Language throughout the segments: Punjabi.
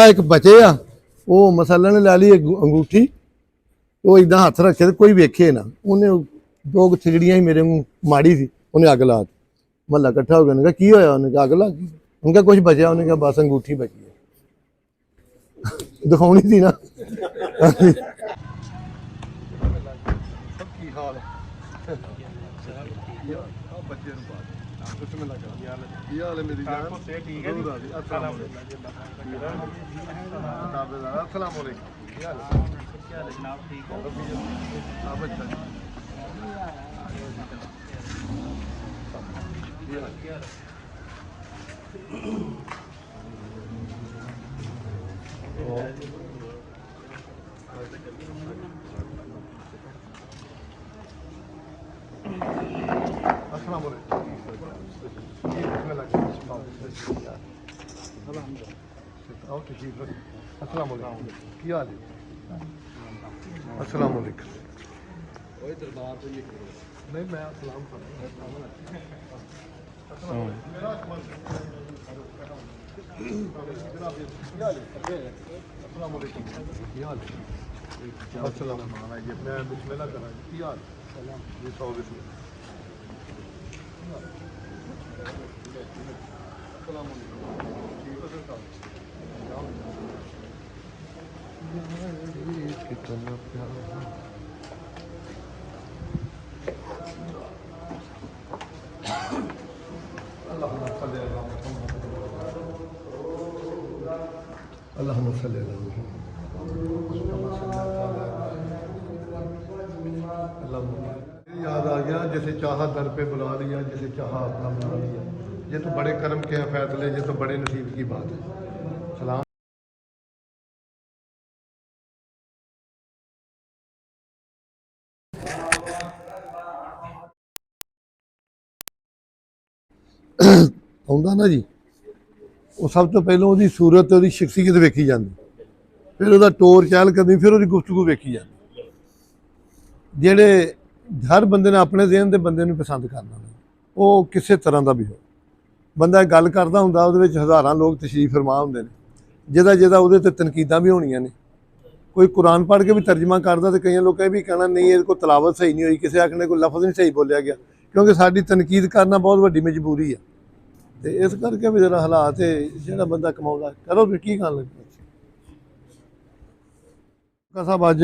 एक बचे आ वो मसाला ने ला ली अंगूठी वो इदा हथ रखे तो कोई वेखे ना उन्हें दो थिगड़ियां ही मेरे माड़ी थी उन्हें अग ला दी महला कट्ठा हो गया उन्हें की होया उन्हें अग लग गई उनका कुछ बचा उन्हें कहा बस अंगूठी बची है दिखानी थी ना याद आ गया जैसे चाहा दर पे बुला लिया जैसे चाहा अपना बुला लिया ये तो बड़े कर्म के हैं फैसले ये तो बड़े नसीब की बात है सलाम आउंदा ना जी वो सब तो पहलों ਉਹਦੀ सूरत ਉਹਦੀ शख्सियत वेखी जाती फिर ਉਹਦਾ टोर चाल करनी फिर ਉਹਦੀ गुफ्तगू वेखी जाती ਜਿਹੜੇ हर बंदे ने अपने ज़हन के बंदे पसंद करना वो किसी तरह का भी हो बंदा गल करता होंदा ਉਹਦੇ ਵਿੱਚ हज़ारां लोग तशरीफ फरमा होंदे ने ਜਿਹਦਾ ਜਿਹਦਾ ਉਹਦੇ ਤੇ तनकीदा भी होणियां ने कोई कुरान पढ़ के भी तर्जमा करता तो कई लोग भी कहना नहीं ये कोई तलावत सही नहीं हुई किसी आखने कोई लफज नहीं सही बोलिया गया क्योंकि साडी तनकीद करना बहुत वड्डी मजबूरी है तो इस करके भी जरा हालात है जो बंदा कमाउंदा करो फिर की गल साहब अज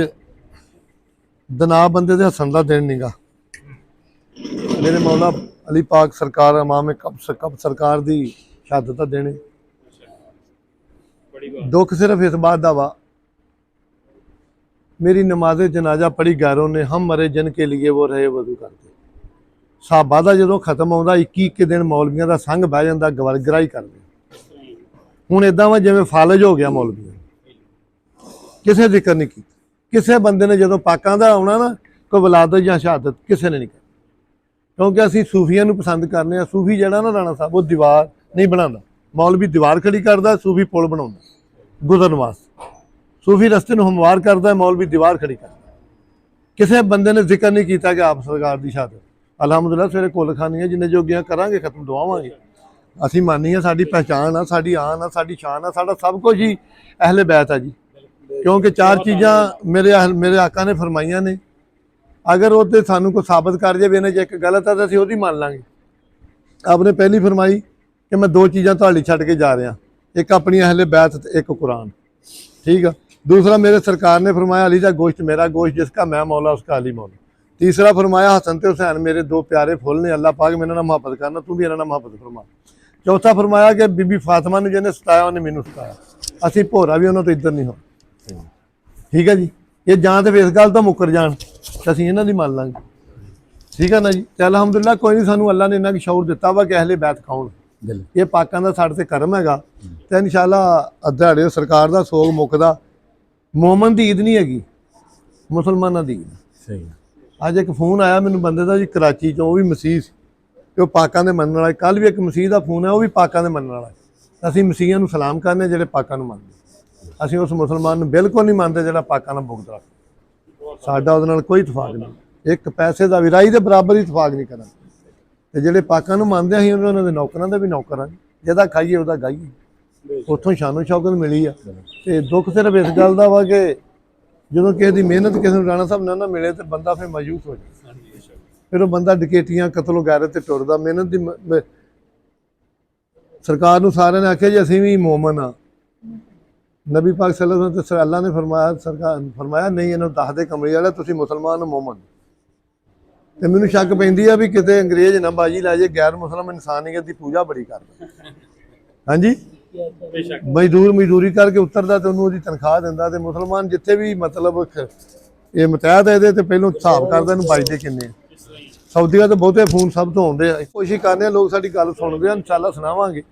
दना बंदे दे हसन का दिन नहीं गा मेरे मौला अली पाक सरकार इमाम कब सरकार की शहादत का दिन है दुख सिर्फ इस बात का वा मेरी नमाज जनाजा पढ़ी गैरों ने हम मरे जन के लिए वो रहे वजू करते साहबा का जो खत्म आता 21 दिन मौलवियों का संघ बह जाता गराही करते हूँ इदा वा जिमें फालज हो गया मौलवियों किसी जिक्र नहीं की किसी बंदे ने जो पाकों का आना ना कोई विलादत या शहादत किसी ने नहीं करनी क्योंकि असी सूफिया पसंद करने सूफी जड़ा ना राणा साहब वो दीवार नहीं बना मौलवी दीवार खड़ी करता सूफी पुल बना गुजरन वास्ते सूफी रस्ते में हमवार करता मौलवी दीवार खड़ी करता किसी बंदे ने जिक्र नहीं किया कि आप सरकार की शहादत अलहमदुल्ला सवेरे कुल खानी है जिन्हें जोगियां करांगे खत्म दुआवांगे असी मानी है साडी पहचान आ साडी आन आ साडी शान आ साडा सब कुछ ही अहले बैत है जी क्योंकि 4 चीज़ां मेरे आका ने फरमाइया ने अगर वो सानू को साबित कर जाए इन्हें एक गलत है तो असीं ओहदी मान लांगे आपने पहली फरमाई कि मैं 2 चीज़ां तुहाडी छड्ड के जा रहा एक अपनी अहले बैत एक कुरान ठीक है दूसरा मेरे सरकार ने फरमाया अली का गोश्त मेरा गोश्त जिसका मैं मौला उसका अली मौला तीसरा फरमाया हसन ते हुसैन मेरे 2 प्यारे फुल ने अल्लाह पाक मेरे नाल मुहब्बत करना तू भी इन्हां नाल मुहब्बत फरमा चौथा फरमाया कि बीबी फातिमा ने जिन्हें सताया उन्हें मैनू सताया असी भोरा भी उन्होंने तो इधर नहीं हो ठीक है जी ये जां तो इस गल तो मुकर जान असीं इन्हां दी मान लांगे ठीक है ना जी तो अलहमदुल्ला कोई नहीं सानू अल्लाह ने इन्ना शऊर दिता वा कि अहले बैत खाउण ये पाकां दा साडे ते करम हैगा तो इंशाअल्लाह दिहाड़े सरकार दा सोग मुकदा मोमन दी ईद नहीं हैगी मुसलमानां दी ईद सही अज एक फोन आया मैनू बंदे दा जी कराची चों वो भी मसीह कि वो पाकां दे मनण वाला कल भी एक मसीह दा फोन है वो भी पाकां दे मनण वाला असीं मसीहां नूं सलाम करने जिहड़े पाकां नूं मनदे असीं उस मुसलमान नूं बिल्कुल नहीं मनदे जिहड़ा पाकां नाल बुगद रखदा साडा उहदे नाल कोई इतफाक नहीं एक पैसे दा भी राही दे बराबर इतफाक नहीं करांगे ते जिहड़े पाकां नूं मनदे असीं उहनां दे नौकरां दे भी नौकर हां जिहदा खाईए उहदा गाईए ਉੱਥੋਂ ਸ਼ਾਨੋ ਸ਼ੌਕਤ ਮਿਲੀ ਆ। ਤੇ ਦੁੱਖ ਸਿਰਫ ਇਸ ਗੱਲ ਦਾ ਵਾ ਕਿ ਜਦੋਂ ਕਿਸੇ ਦੀ ਮਿਹਨਤ ਕਿਸੇ ਨੂੰ ਰਾਣਾ ਸਾਹਿਬ ਨਾ ਮਿਲੇ ਤੇ ਬੰਦਾ ਫਿਰ ਮਾਯੂਸ ਹੋ ਜਾਂਦਾ। ਫਿਰ ਉਹ ਬੰਦਾ ਡਕੈਤੀਆਂ ਕਤਲ ਵਗੈਰਾ ਤੇ ਟੁਰਦਾ। ਮਿਹਨਤ ਦੀ ਸਰਕਾਰ ਨੂੰ ਸਾਰਿਆਂ ਨੇ ਆਖਿਆ ਜੀ ਅਸੀਂ ਵੀ ਮੋਮਨ ਆ। ਨਬੀ ਪਾਕ ਸੱਲੱਲਾਹੁ ਅਲੈहि ਵਸੱਲਮ ਅੱਲਾ ਨੇ ਫਰਮਾਇਆ, ਸਰਕਾਰ ਫਰਮਾਇਆ ਨਹੀਂ ਇਹਨੂੰ ਦੱਸ ਦੇ ਕਮਰੇ ਵਾਲਾ ਤੁਸੀਂ ਮੁਸਲਮਾਨ ਹੋ ਮੋਮਨ। ਤੇ ਮੈਨੂੰ ਸ਼ੱਕ ਪੈਂਦੀ ਆ ਵੀ ਕਿਤੇ ਅੰਗਰੇਜ਼ ਨਾ ਬਾਜੀ ਲੈ ਜੇ, ਗੈਰ ਮੁਸਲਮ ਇਨਸਾਨੀਅਤ ਦੀ ਪੂਜਾ ਬੜੀ ਕਰਦੇ। ਹਾਂਜੀ, ਮਜ਼ਦੂਰੀ ਕਰਕੇ ਉੱਤਰਦਾ ਤੇ ਉਹਨੂੰ ਉਹਦੀ ਤਨਖਾਹ ਦਿੰਦਾ। ਤੇ ਮੁਸਲਮਾਨ ਜਿੱਥੇ ਵੀ ਮਤਲਬ ਇਹ ਮੁਤਹਿਦ ਹੈ ਇਹਦੇ ਤੇ ਪਹਿਲੋਂ ਹਿਸਾਬ ਕਰਦਾ ਇਹਨੂੰ ਬਚਦੇ ਕਿੰਨੇ। ਸਾਊਦੀਆ ਤੋਂ ਬਹੁਤੇ ਫੋਨ ਸਭ ਤੋਂ ਆਉਂਦੇ ਆ। ਕੋਸ਼ਿਸ਼ ਕਰਦੇ ਆ ਲੋਕ ਸਾਡੀ ਗੱਲ ਸੁਣਦੇ ਆ, ਇਨਸ਼ਾਅੱਲਾ ਸੁਣਾਵਾਂਗੇ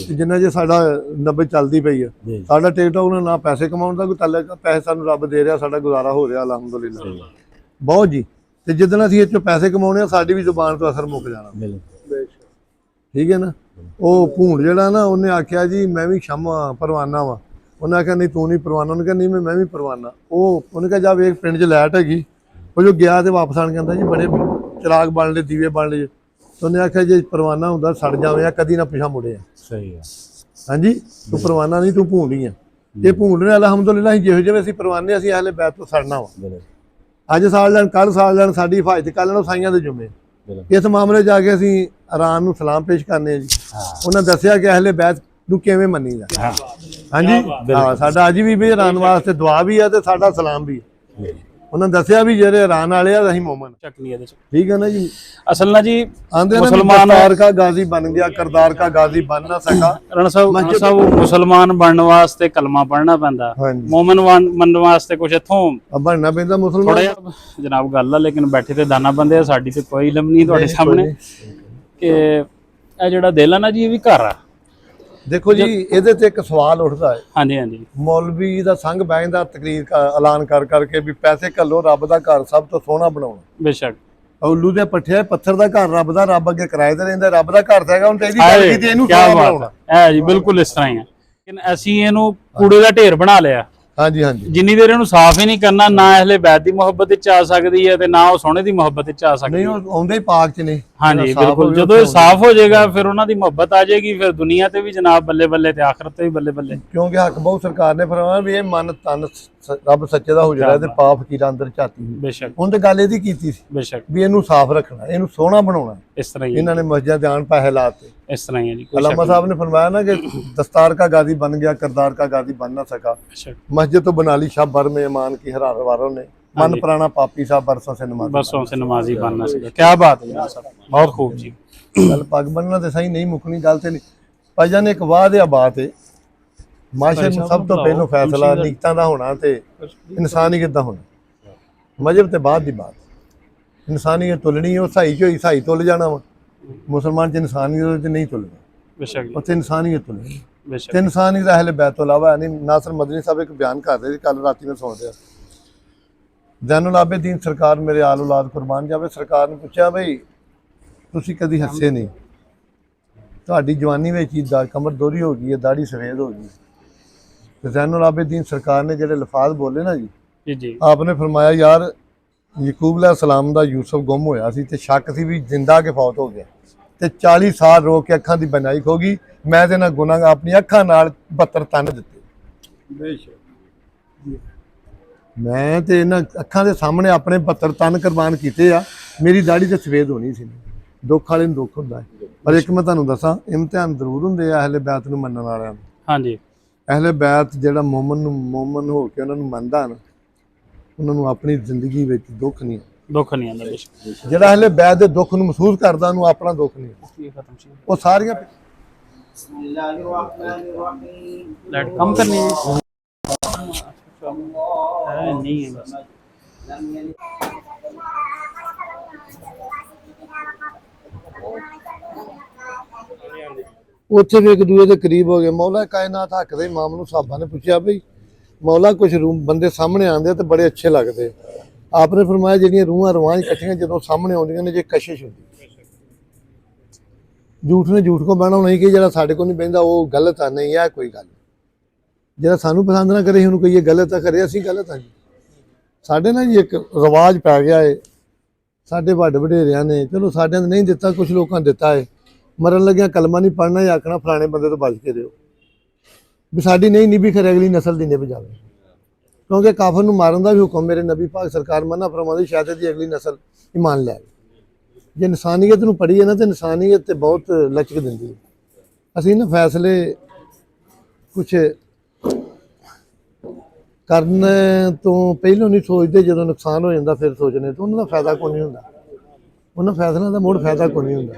ਜਿੰਨਾ ਜੇ ਸਾਡਾ 90 ਚੱਲਦੀ ਪਈ ਆ। ਸਾਡਾ ਟਿਕਟੋਕ ਨਾਲ ਨਾ ਪੈਸੇ ਕਮਾਉਣ ਦਾ ਕੋਈ ਤਾਲੁਕ, ਪੈਸੇ ਸਾਨੂੰ ਰੱਬ ਦੇ ਰਿਹਾ, ਸਾਡਾ ਗੁਜ਼ਾਰਾ ਹੋ ਰਿਹਾ ਅਲਹਮਦੁਲਿਲਾ ਬਹੁਤ ਜੀ। ਤੇ ਜਿੱਦਣ ਅਸੀਂ ਇਹ ਚੋਂ ਪੈਸੇ ਕਮਾਉਣੇ ਆ ਸਾਡੀ ਵੀ ਜ਼ੁਬਾਨ ਤੋਂ ਅਸਰ ਮੁੱਕ ਜਾਣਾ। ਠੀਕ ਹੈ ਨਾ। ਉਹ ਭੂੰਡ ਜਿਹੜਾ ਨਾ ਉਹਨੇ ਆਖਿਆ ਜੀ ਮੈਂ ਵੀ ਸ਼ਮਾ ਪਰਵਾਨਾ ਵਾ। ਉਹਨੇ ਆਖਿਆ ਨਹੀਂ ਤੂੰ ਨਹੀਂ ਪਰਵਾਨਾ। ਉਹਨੇ ਕਿਹਾ ਨਹੀਂ ਮੈਂ ਵੀ ਪਰਵਾਨਾ। ਉਹਨੇ ਕਿਹਾ ਜਾ ਵੇਖ ਪਿੰਡ 'ਚ ਲਾਈਟ ਹੈਗੀ। ਉਹ ਜੋ ਗਿਆ ਤੇ ਵਾਪਸ ਆਣ ਕਹਿੰਦਾ ਜੀ ਬੜੇ ਚਿਰਾਗ ਬਣ ਲਏ, ਦੀਵੇ ਬਣ ਲਏ। ਉਹਨੇ ਆਖਿਆ ਜੇ ਪਰਵਾਨਾ ਹੁੰਦਾ ਸੜ ਜਾਵੇਂ, ਕਦੀ ਨਾ ਪਿਛਾ ਮੁੜਿਆ। ਸਹੀ ਹੈ। ਹਾਂਜੀ, ਤੂੰ ਪਰਵਾਨਾ ਨਹੀਂ, ਤੂੰ ਭੂੰਡ ਹੀ ਆ। ਇਹ ਭੂੰਡ ਨੇ ਅਲਹਮਦੁਲਿਲਾ ਅਸੀਂ ਜਿਹੋ ਜਿਹੇ ਅਸੀਂ ਪਰਵਾਨੇ ਅਸੀਂ ਅਹਲੇ ਬੈਤ ਤੋਂ ਸੜਨਾ ਵਾ। ਅੱਜ ਸਾਲ ਲੈਣ, ਕੱਲ ਸਾਲ ਲੈਣ, ਸਾਡੀ ਹਿਫਾਜ਼ਤ ਕੱਲ੍ਹ ਨੂੰ ਸਾਈਆਂ ਦੇ ਜੁਮੇ। ਇਸ ਮਾਮਲੇ ਜਾ ਕੇ ਅਸੀਂ ਇਰਾਨ ਨੂੰ ਸਲਾਮ ਪੇਸ਼ ਕਰਨੇ ਆ ਜੀ। ਉਹਨਾਂ ਦੱਸਿਆ ਕਿ ਅਹਲੇ ਬੈਤ ਨੂੰ ਕਿਵੇਂ ਮੰਨੀਦਾ। ਹਾਂਜੀ, ਸਾਡਾ ਅੱਜ ਵੀ ਇਰਾਨ ਵਾਸਤੇ ਦੁਆ ਵੀ ਆ ਤੇ ਸਾਡਾ ਸਲਾਮ ਵੀ ਆ। ਉਹਨਾਂ ਦੱਸਿਆ ਵੀ ਜਿਹੜੇ ਇਰਾਨ ਵਾਲੇ ਆ ਅਸੀਂ ਮੋਮਨ। ਠੀਕ ਹੈ ਨਾ ਜੀ। ਅਸਲ ਨਾ ਜੀ ਆਂਦੇ ਮੁਸਲਮਾਨ का गाजी बन गया, करदार का गाजी बन ना सका। ਰਣਾ ਸਾਹਿਬ ਮੁਸਲਮਾਨ ਬਣਨ ਵਾਸਤੇ ਕਲਮਾ ਪੜ੍ਹਨਾ ਪੈਂਦਾ, ਮੋਮਨ ਮੰਨਣ ਵਾਸਤੇ ਕੁਛ ਇੱਥੋਂ ਬਣਨਾ ਪੈਂਦਾ ਮੁਸਲਮਾਨ। ਜਨਾਬ ਗੱਲ ਆ, ਲੇਕਿਨ ਬੈਠੇ ਤੇ ਦਾਨਾ ਬੰਦੇ ਆ, ਸਾਡੀ ਤੇ ਕੋਈ ਇਲਮ ਨਹੀਂ ਤੁਹਾਡੇ ਸਾਹਮਣੇ ਕਿ ਇਹ ਜਿਹੜਾ ਦਿਲ ਆ ਨਾ ਜੀ ਇਹ ਵੀ ਘਰ ਆ। ਦੇਖੋ ਜੀ ਇਹਦੇ ਤੇ ਇੱਕ ਸਵਾਲ ਉੱਠਦਾ ਹੈ। ਹਾਂਜੀ ਹਾਂਜੀ, ਮੌਲਵੀ ਦਾ ਸੰਘ ਬਹਿੰਦਾ ਤਕਰੀਰ ਐਲਾਨ ਕਰ ਕਰਕੇ ਵੀ ਪੈਸੇ ਘੱਲੋ ਰੱਬ ਦਾ ਘਰ ਸਭ ਤੋਂ ਸੋਹਣਾ ਬਣਾਉਣਾ। ਬੇਸ਼ੱਕ ਉੱਲੂ ਦੇ ਪੱਠੇ ਪੱਥਰ ਦਾ ਘਰ ਰੱਬ ਦਾ, ਰੱਬ ਅੱਗੇ ਕਿਰਾਏ ਤੇ ਰਹਿੰਦਾ, ਰੱਬ ਦਾ ਘਰ ਹੈਗਾ। ਹੁਣ ਤੇ ਇਹਦੀ ਗੱਲ ਕੀਤੀ ਇਹਨੂੰ ਸੋਹਣਾ ਬਣਾਉਣਾ ਹੈ ਜੀ। ਬਿਲਕੁਲ ਇਸ ਤਰ੍ਹਾਂ ਹੀ ਆ, ਲੇਕਿਨ ਅਸੀਂ ਇਹਨੂੰ ਕੂੜੇ ਦਾ ਢੇਰ ਬਣਾ ਲਿਆ। ਹਾਂਜੀ ਹਾਂਜੀ, ਜਿੰਨੀ ਦੇਰ ਇਹਨੂੰ ਸਾਫ਼ ਹੀ ਨਹੀਂ ਕਰਨਾ, ਨਾ ਅਹਲੇ ਬੈਤ ਦੀ ਮੁਹੱਬਤ ਵਿੱਚ ਆ ਸਕਦੀ ਹੈ ਤੇ ਨਾ ਉਹ ਸੋਹਣੇ ਦੀ ਮੁਹੱਬਤ ਵਿੱਚ ਆ ਸਕਦੀ ਹੈ। ਨਹੀਂ ਉਹ ਆਉਂਦੇ ਹੀ ਪਾਕ ਚ ਨੇ। ਹਾਂਜੀ ਬਿਲਕੁਲ, ਜਦੋਂ ਇਹ ਸਾਫ਼ ਹੋ ਜਾਏਗਾ ਫਿਰ ਉਹਨਾਂ ਦੀ ਮੁਹੱਬਤ ਆ ਜਾਏਗੀ, ਫਿਰ ਦੁਨੀਆ ਤੇ ਵੀ ਜਨਾਬ ਬੱਲੇ ਬੱਲੇ ਤੇ ਆਖਰਤ ਤੇ ਵੀ ਬੱਲੇ ਬੱਲੇ। ਕਿਉਂਕਿ ਹੱਕ ਬਹੁਤ ਸਰਕਾਰ ਨੇ ਫਰਮਾਇਆ ਵੀ ਇਹ ਮਨ ਤਨ ਰੱਬ ਸੱਚੇ ਦਾ ਹੋ ਜਾਣਾ ਤੇ ਪਾਪ ਫਕੀਰਾਂ ਅੰਦਰ ਝਾਤੀ। ਬੇਸ਼ੱਕ ਹੁਣ ਤੇ ਗੱਲ ਇਹਦੀ ਕੀਤੀ ਸੀ ਬੇਸ਼ੱਕ ਵੀ ਇਹਨੂੰ ਸਾਫ਼ ਰੱਖਣਾ, ਇਹਨੂੰ ਸੋਹਣਾ ਬਣਾਉਣਾ। ਇਸ ਤਰ੍ਹਾਂ ਹੀ ਇਹਨਾਂ ਨੇ ਮਸਜਿਦ ਦੇ ਆਣ ਪੈਸੇ ਲਾਤੇ। ਇਸ ਤਰ੍ਹਾਂ ਹੀ ਹੈ ਜੀ। अल्लामा साहब ने फरमाया ना कि दस्तार का गाजी बन गया, करदार का गाजी बन ना सका। मस्जिद तो बना ली शब भर में ईमान की हरार वारों ने, मन पुराना पापी सा बरसों से नमाजी बन ना सका। क्या बात है साहब, बहुत खूब जी। गल पग बनना तो सही नहीं मुकनी गल ते नहीं। भाईजान एक वाद या बात है, माशरे में सब तो पहलों फैसला नीयतां दा होना ते इंसानियत दा होना। मजहब ते बाद दी बात। इंसानियत तुलनी हो, सही चोई सही तुल जाना वा। मुसलमान च इंसानियत नहीं तुलनी, उत्थे इंसानियत तुलनी। ते इंसानियत अहले बैत तो इलावा नहीं। नासिर मदनी साहब एक बयान कर रहे थे कल राती में सुन रहा, जैनुल आबिदीन सरकार मेरे आल औलाद कुर्बान जावे, सरकार ने पूछा बई तुसीं कदी हੱਸੇ नहीं, ਤੁਹਾਡੀ ਜਵਾਨੀ ਵਿੱਚ ਹੀ ਕਮਰ ਦੋਹਰੀ ਹੋ ਗਈ ਹੈ, ਦਾੜੀ ਸਫੇਦ ਹੋ ਗਈ। ਤੇ ਜੈनुल आबिदीन ਸਰਕਾਰ ਨੇ ਜਿਹੜੇ ਲਫ਼ਾਜ਼ ਬੋਲੇ ਨਾ ਜੀ ਜੀ, ਆਪਨੇ ਫਰਮਾਇਆ ਯਾਰ ਯਾਕੂਬ अलैहिस्सलाम ਦਾ ਯੂਸਫ ਗੁੰਮ ਹੋਇਆ ਸੀ ਤੇ ਸ਼ੱਕ ਸੀ ਵੀ ਜਿੰਦਾ ਕੇ ਫੌਤ ਹੋ ਗਿਆ ਤੇ 40 ਸਾਲ ਰੋ ਕੇ ਅੱਖਾਂ ਦੀ ਬਣਾਈ ਹੋ ਗਈ। ਮੈਂ ਤੇ ਨਾ ਗੁਨਾਹ ਆਪਣੀ ਅੱਖਾਂ ਨਾਲ 72 ਤਨ ਦਿੱਤੇ। ਬੇਸ਼ੱਕ ਮੈਂ ਤੇ ਇਹਨਾਂ ਅੱਖਾਂ ਦੇ ਸਾਹਮਣੇ ਆਪਣੇ 72 ਤਨ ਕੁਰਬਾਨ ਕੀਤੇ ਆ। ਮੇਰੀ ਦਾੜੀ ਤੇ ਸਫੇਦ ਹੋਣੀ ਸੀ। ਦੁੱਖ ਵਾਲੇ ਨੂੰ ਦੁੱਖ ਹੁੰਦਾ ਹੈ, ਪਰ ਇੱਕ ਮੈਂ ਤੁਹਾਨੂੰ ਦੱਸਾਂ ਇਮਤਿਹਾਨ ਜ਼ਰੂਰ ਹੁੰਦੇ ਆ ਅਹਲੇ ਬੈਤ ਨੂੰ ਮੰਨਣ ਵਾਲਿਆਂ ਨੂੰ। ਹਾਂਜੀ, ਅਹਲੇ ਬੈਤ ਜਿਹੜਾ ਮੋਮਨ ਹੋ ਕੇ ਉਹਨਾਂ ਨੂੰ ਮੰਨਦਾ ਨਾ, ਉਹਨਾਂ ਨੂੰ ਆਪਣੀ ਜ਼ਿੰਦਗੀ ਵਿੱਚ ਦੁੱਖ ਨਹੀਂ ਆਉਂਦਾ। ਜਿਹੜਾ ਅਹਲੇ ਬੈਤ ਦੇ ਦੁੱਖ ਨੂੰ ਮਹਿਸੂਸ ਕਰਦਾ ਉਹਨੂੰ ਆਪਣਾ ਦੁੱਖ ਨਹੀਂ। ਉਹ ਸਾਰੀਆਂ ਲਾਈਟ ਕਮ ਕਰਨੀ ਹੈ ਨਹੀਂ ਹੈ ਬਸ। ਉੱਥੇ ਵੀ ਇੱਕ ਦੂਏ ਦੇ ਕਰੀਬ ਹੋ ਗਏ। ਮੌਲਾ ਕਾਇਨਾਤ ਹੱਕ ਦੇ ਇਮਾਮ ਨੂੰ ਸਾਹਬਾਂ ਨੇ ਪੁੱਛਿਆ ਬਈ ਮੌਲਾ ਕੁਛ ਬੰਦੇ ਸਾਹਮਣੇ ਆਉਂਦੇ ਤੇ ਬੜੇ ਅੱਛੇ ਲੱਗਦੇ। ਆਪਨੇ ਫਰਮਾਇਆ ਜਿਹੜੀਆਂ ਰੂਹਾਂ ਰਵਾਂ ਇਕੱਠੀਆਂ ਜਦੋਂ ਸਾਹਮਣੇ ਆਉਂਦੀਆਂ ਨੇ, ਜੇ ਕਸ਼ਿਸ਼ ਹੁੰਦੀ, ਝੂਠ ਨੇ ਝੂਠ ਕੋ ਬਹਿਣਾ ਨਹੀਂ ਕਿ ਜਿਹੜਾ ਸਾਡੇ ਕੋਲ ਨਹੀਂ ਬਹਿੰਦਾ ਉਹ ਗਲਤ ਆ। ਨਹੀਂ ਇਹ ਕੋਈ ਗੱਲ, ਜਿਹੜਾ ਸਾਨੂੰ ਪਸੰਦ ਨਾ ਕਰੇ ਉਹਨੂੰ ਕਹੀਏ ਗਲਤ ਆ, ਕਰੇ ਅਸੀਂ ਗਲਤ ਆ ਜੀ। ਸਾਡੇ ਨਾਲ ਜੀ ਇੱਕ ਰਿਵਾਜ ਪੈ ਗਿਆ ਹੈ, ਸਾਡੇ ਵੱਡ ਵਡੇਰਿਆਂ ਨੇ, ਚਲੋ ਸਾਡਿਆਂ ਨੇ ਨਹੀਂ ਦਿੱਤਾ, ਕੁਛ ਲੋਕਾਂ ਨੇ ਦਿੱਤਾ ਹੈ। ਮਰਨ ਲੱਗਿਆ ਕਲਮਾ ਨਹੀਂ ਪੜ੍ਹਨਾ ਜਾਂ ਆਖਣਾ ਫਲਾਣੇ ਬੰਦੇ ਤੋਂ ਬਚ ਕੇ ਦਿਓ। ਵੀ ਸਾਡੀ ਨਹੀਂ ਨਿਭੀ ਖਰੇ ਅਗਲੀ ਨਸਲ ਦੀ ਨਿਭ ਜਾਵੇ, ਕਿਉਂਕਿ ਕਾਫਰ ਨੂੰ ਮਾਰਨ ਦਾ ਵੀ ਹੁਕਮ ਮੇਰੇ ਨਬੀ ਪਾਕ ਸਰਕਾਰ ਮਨਾ ਫਰਮਾਉਂਦੀ, ਸ਼ਾਇਦ ਦੀ ਅਗਲੀ ਨਸਲ ਈਮਾਨ ਲੈ ਆਵੇ। ਜੇ ਇਨਸਾਨੀਅਤ ਨੂੰ ਪੜ੍ਹੀਏ ਨਾ ਤਾਂ ਇਨਸਾਨੀਅਤ ਤੇ ਬਹੁਤ ਲਚਕ ਦਿੰਦੀ ਹੈ। ਅਸੀਂ ਨਾ ਫੈਸਲੇ ਕੁਛ ਕਰਨ ਤੋਂ ਪਹਿਲਾਂ ਨਹੀਂ ਸੋਚਦੇ, ਜਦੋਂ ਨੁਕਸਾਨ ਹੋ ਜਾਂਦਾ ਫਿਰ ਸੋਚਣੇ ਤਾਂ ਉਹਨਾਂ ਦਾ ਫਾਇਦਾ ਕੋਈ ਨਹੀਂ ਹੁੰਦਾ, ਉਹਨਾਂ ਫੈਸਲਿਆਂ ਦਾ ਮੁੜ ਫਾਇਦਾ ਕੋਈ ਨਹੀਂ ਹੁੰਦਾ।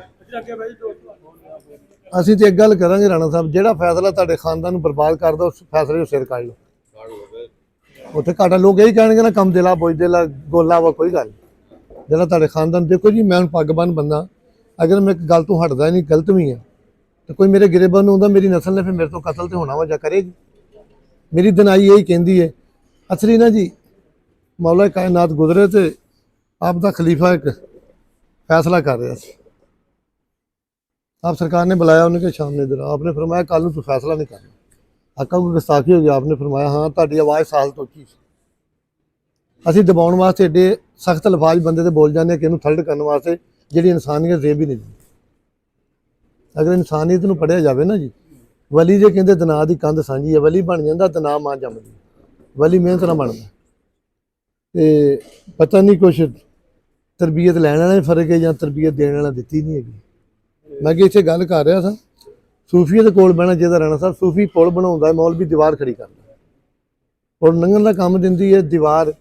ਅਸੀਂ ਤੇ ਇੱਕ ਗੱਲ ਕਰਾਂਗੇ ਰਾਣਾ ਸਾਹਿਬ, ਜਿਹੜਾ ਫੈਸਲਾ ਤੁਹਾਡੇ ਖਾਨਦਾਨ ਨੂੰ ਬਰਬਾਦ ਕਰਦਾ ਉਸ ਫੈਸਲੇ ਨੂੰ ਸਿਰ ਕੱਢ ਲਓ। ਉੱਥੇ ਘਾਟਾ ਲੋਕ ਇਹੀ ਕਹਿਣਗੇ ਨਾ ਕੰਮ ਦਿਲਾ ਬੋਝ ਦਿਲਾ ਗੋਲਾ ਵਾ, ਕੋਈ ਗੱਲ ਜਿਹੜਾ ਤੁਹਾਡੇ ਖਾਨਦਾਨ। ਦੇਖੋ ਜੀ ਮੈਂ ਹੁਣ ਪੱਗਬੰਨ ਬੰਦਾ, ਅਗਰ ਮੈਂ ਇੱਕ ਗੱਲ ਤੋਂ ਹਟਦਾ ਨਹੀਂ, ਗਲਤ ਵੀ ਆ, ਤੇ ਕੋਈ ਮੇਰੇ ਗਿਰੇਬਾਨ ਨੂੰ ਹੁੰਦਾ, ਮੇਰੀ ਨਸਲ ਨੇ ਫਿਰ ਮੇਰੇ ਤੋਂ ਕਤਲ ਤੇ ਹੋਣਾ ਵਾ ਜਾਂ ਕਰੇਗੀ। ਮੇਰੀ ਦਿਨਾਈ ਇਹੀ ਕਹਿੰਦੀ ਹੈ। ਅਸਲੀ ਨਾ ਜੀ ਮੌਲਾ ਕਾਇਨਾਤ ਗੁਜ਼ਰੇ ਤੇ ਆਪ ਦਾ ਖਲੀਫਾ ਇੱਕ फैसला कर रहा ਸੀ। आप सरकार ने बुलाया, उन्होंने कहा शाम ने इधर, आपने फरमाया कल तू फैसला नहीं करना। आका को गुस्ताखी हो गई, आपने फरमाया हाँ तुहाडी आवाज़ साल तो की। असीं दबाउण वास्ते एडे सख्त लफाज बंदे ते बोल जाने कि इहनूं थल्ड करन वास्ते, जिहड़ी इंसानियत जेब ही नहीं दी। अगर इंसानियत नूं पढ़िया जाए ना जी, वली जे कहंदे दना दी कंध सांझी है, वली बन जांदा दना मां जमदी, वली मेहनत नाल बनदा। ते पता नहीं कुछ तरबीयत लैण वाले फर्क है या तरबीयत देने वाला दित्ती नहीं हैगी। मैं कि इत्थे गल कर रहा था, सूफीए दे कोल बहना चाहिदा राणा साहब। सूफी पुल बनाउंदा है, मौलवी दीवार खड़ी करदा, और लंघण दा काम दिंदी है दीवार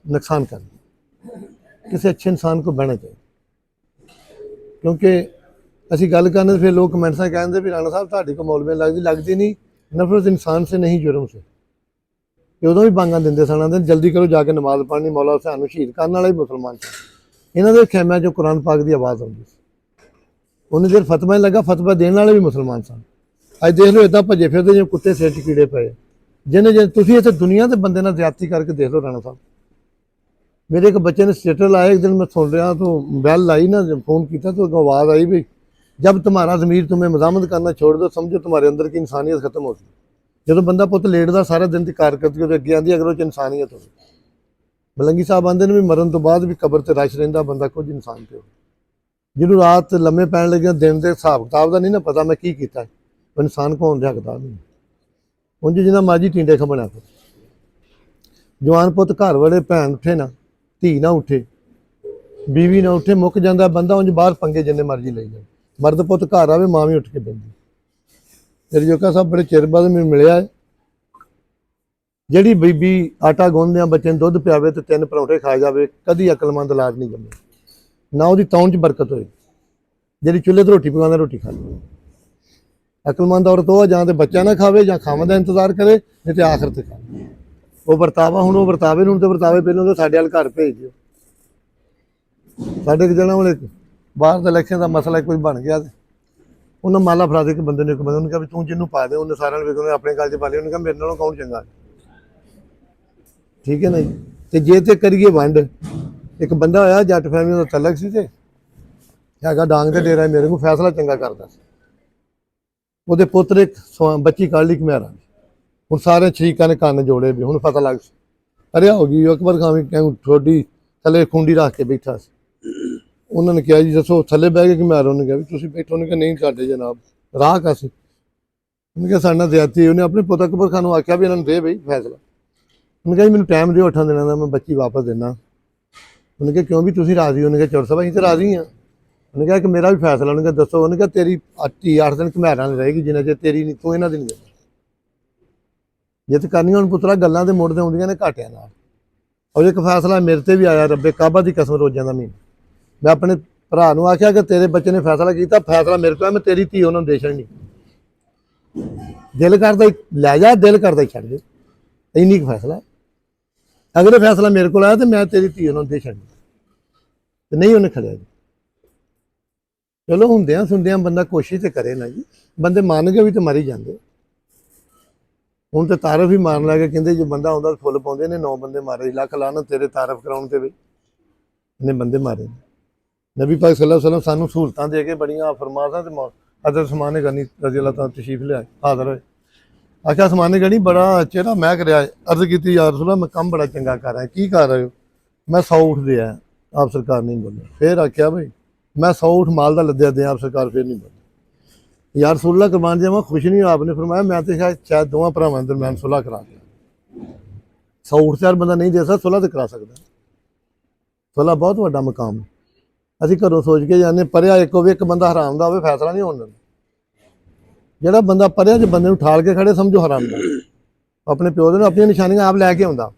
नुकसान करदी। किसी अच्छे इंसान को बहना चाहिए, क्योंकि असीं गल करने फिर लोग कमेंट्स में कहते भी राणा साहब तुहाडी को मौलवी लगदी नहीं। नफरत इंसान से नहीं जुर्म से। उदों भी बांगा दिंदे सन, आंदे जल्दी करो जाके नमाज पढ़नी, मौला सानू शहीद करने वाले भी मुसलमान थे। इन्हां दे खैमिਆਂ चों कुरान पाक की आवाज़ आउंदी सी। उन्हें देर फतवा नहीं लगा, फतवा देने वाले भी मुसलमान सन। अज देख लो इदां भजे फिरदे जिवें कुत्ते सिर च कीड़े पए। जिन्हें जे तुसीं इत्थे दुनिया के बंदे नाल ज्यादती करके देख लो राणा साहब। मेरे एक बच्चे ने स्टेटस लाया, एक दिन मैं सुन रहा तो बैल लाई ना, फोन किया तो आवाज़ आई भी, जब तुम्हारा ज़मीर तुम्हें मज़ामत करना छोड़ दो, समझो तुम्हारे अंदर की इंसानियत खत्म हो गई। जो बंदा पुत लेटदा सारा दिन की कारकर्दगी अगे आती, अगर वो इंसानियत हो। मलंगी साहब आंदे ने भी मरण तो बाद भी कबर ते रश रहिंदा बंदा कुछ इंसान ते हो। जिन्होंने रात लम्मे पैण लगे दिन के हिसाब किताब का नहीं ना पता मैं की कीता है, वो इंसान को होने हकदार नहीं। उंज जिन्ना मर्जी टींडे खबना फिर जवान पुत घर वाले भैन उठे ना, धी ना उठे, बीवी ना उठे, मुक जाता बंदा उंज बाहर पंगे जिन्ने मर्जी ले जाए। मर्द पुत घर आवे, मां भी उठ के बहिंदी। मेरे जोका साहब बड़े चिर बाद मैनूं मिलिया है, जिहड़ी बीबी आटा गुन्नदे बच्चे नूं दुध पियावे ते 3 परौंठे खा जावे, कदी अकलमंद औलाद नहीं जम्मी। ना उहदी तौण च बरकत होए, जिहड़ी चुल्हे ते रोटी पकांदा रोटी खा ले। अकलमंद औरत वो जां ते बच्चा ना खावे जां खावन दा इंतजार करे, नहीं ते आखिर ते खा। वो बरतावा हुण वो बरतावे नूं ते बरतावे पहलों तो साडे वाल घर भेज दिओ। साडे एक जणा वाले बाहर दा इलैक्शन दा मसला कोई बन गया, उन्हें माला फड़ा दे के बंदे ने एक बंदे ने कहा भी तू जिन्हों पा दे, उन्हें सारे अपने गल च पा लिया। उन्हें कहा मेरे नालों कौन चंगा। ठीक है ना जी। तो जे तो करिए वंड, एक बंदा होया जट फैमिली का तलक सी, हैगा डांग के डेरा, मेरे को फैसला चंगा करता। वो पुत्र एक बच्ची कढ़ ली घमेरा, हूँ सारे शरीकों ने कन्न जोड़े भी, हूँ पता लग अरे हो गई। अकबर खां भी ठोडी थले खूंडी रख के बैठा। उन्होंने कहा जी दसो, थले बह के घमेरा। उन्होंने कहा भी तुम बैठो। उन्होंने कहा नहीं साढ़े जनाब राह कासी। उन्होंने कहा साढ़े ज्यादती। उन्हें अपने पुत अकबर खान आख्या भी इन्होंने दे बई फैसला। उन्होंने कहा जी मैंने टाइम दो 8 दिनों का, मैं बच्ची वापस देना। उन्होंने कहा क्यों भी तुम राजी। उन्होंने कहा चौर साहब अं तो राजी हाँ। उन्होंने कहा कि मेरा भी फैसला। उन्होंने कहा दसो। उन्होंने कहा तेरी 8 दिन घमेरा नहीं रहेगी जिन्हें चेर तेरी नहीं, तू इन्हों की नहीं देना। जित करनी हूँ पुत्रा गल्लां ते मुड़दे आउंदियां ने घाटियां नाल। और एक फैसला मेरे ते भी आया, रब्बे काबा की कसम रोज़ां दा महीना। मैं अपने भरा नूं आख्या कि तेरे बच्चे ने फैसला किया, फैसला मेरे को है, मैं तेरी धी उन्होंने दे छड़नी। दिल करदा लै जा, दिल करदा छड़ दे, इन्नी क फैसला। अगर ये फैसला मेरे को आया तो मैं तेरी धी उन्होंने दे छड़नी, तो नहीं उन्हें खड़िया जी। चलो हुंदियां सुनदियां बंदा कोशिश तो करे ना जी, बंदे मान गए भी तो मरी जाते। हूँ तो तारफ ही मारन लगे, कहते जो बंदा आउंदा फुल पाउंदे ने, 9 बंदे मारे। लख लाना तेरे तारफ कराउण ते भी इन्हें बंदे मारे। नबी पाक सल्लल्लाहु अलैहि वसल्लम सानू सहूलतां दे के बड़ियां फरमासां ते हज़रत उस्मान गनी रज़ी अल्लाह तआला तशरीफ ले आए, हाज़र होए। आख्या उस्मान गनी बड़ा चेहरा महक रहा है। अर्ज की या रसूल अल्लाह मैं कम बड़ा चंगा कर रहा है। की कर रहे हो? मैं 100 ऊँट दिया। आप सरकार नहीं बोले। फिर आख्या भाई मैं 100 ऊँट माल का लद्या दें। आप सरकार फिर नहीं बोले। यार सुलह करवाने जावा खुश नहीं हो आपने फरमाया मैं तो शायद दोवां भरावां दे दरम्यान सुलह करा दिया 100 ऊठ चार बंदा नहीं दे सकदा सुलह तो करा सकदा सुलह बहुत वड्डा मकाम है ਅਸੀਂ ਘਰੋਂ ਸੋਚ ਕੇ ਜਾਂਦੇ ਪਰਿਆ ਇੱਕ ਹੋਵੇ ਇੱਕ ਬੰਦਾ ਹਰਾਮ ਦਾ ਹੋਵੇ ਫੈਸਲਾ ਨਹੀਂ ਹੋਣ ਦਿੰਦਾ ਜਿਹੜਾ ਬੰਦਾ ਪਰਿਆ 'ਚ ਬੰਦੇ ਨੂੰ ਠਾਲ ਕੇ ਖੜੇ ਸਮਝੋ ਹਰਾਮ ਦਾ ਆਪਣੇ ਪਿਓ ਦੇ ਨੂੰ ਆਪਣੀਆਂ ਨਿਸ਼ਾਨੀਆਂ ਆਪ ਲੈ ਕੇ ਆਉਂਦਾ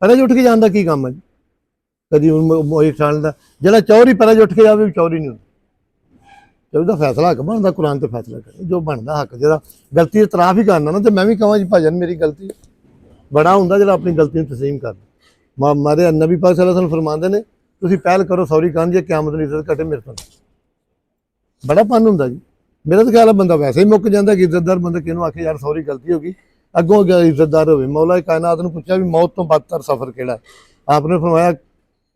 ਪਰਿਆ 'ਚ ਉੱਠ ਕੇ ਜਾਣ ਦਾ ਕੀ ਕੰਮ ਹੈ ਜੀ ਕਦੀ ਮੋਈ ਠਾਣ ਦਾ ਜਿਹੜਾ ਚੌਰੀ ਪਰਿਆ 'ਚ ਉੱਠ ਕੇ ਜਾਵੇ ਚੌਰੀ ਨਹੀਂ ਹੁੰਦਾ ਚੌਰੀ ਦਾ ਫੈਸਲਾ ਹੱਕ ਬਣਦਾ ਕੁਰਾਨ ਤੇ ਫੈਸਲਾ ਕਰੇ ਜੋ ਬਣਦਾ ਹੱਕ ਜਿਹੜਾ ਗਲਤੀ ਇਤਰਾਫ ਹੀ ਕਰਨਾ ਨਾ ਤੇ ਮੈਂ ਵੀ ਕਹਾਂ ਜੀ ਭਾਜਨ ਮੇਰੀ ਗਲਤੀ ਬੜਾ ਹੁੰਦਾ ਜਿਹੜਾ ਆਪਣੀ ਗਲਤੀ ਨੂੰ ਤਸਲੀਮ ਕਰਦਾ ਮਾਰੇ ਨਬੀ ਪਾਕ ਸੱਲੱਲਾਹੁ ਅਲੈਹਿ ਵਸੱਲਮ ਫਰਮਾਉਂਦੇ ਨੇ ਤੁਸੀਂ ਪਹਿਲ ਕਰੋ ਸੌਰੀ ਕਰਨ ਜੇ ਕਿਆਮਤ ਨੂੰ ਇੱਜ਼ਤ ਘਟੇ ਮੇਰੇ ਤੋਂ ਬੜਾ ਪੰਨ ਹੁੰਦਾ ਜੀ ਮੇਰਾ ਤਾਂ ਖਿਆਲ ਹੈ ਬੰਦਾ ਵੈਸੇ ਹੀ ਮੁੱਕ ਜਾਂਦਾ ਕਿ ਇੱਜ਼ਤਦਾਰ ਬੰਦਾ ਕਿਹਨੂੰ ਆਖੇ ਯਾਰ ਸੌਰੀ ਗਲਤੀ ਹੋ ਗਈ ਅੱਗੋਂ ਗਿਆ ਇੱਜ਼ਤਦਾਰ ਹੋਵੇ ਮੌਲਾ ਕਾਇਨਾਤ ਨੂੰ ਪੁੱਛਿਆ ਵੀ ਮੌਤ ਤੋਂ ਬਦਤਰ ਸਫ਼ਰ ਕਿਹੜਾ ਹੈ ਆਪਨੇ ਫਰਮਾਇਆ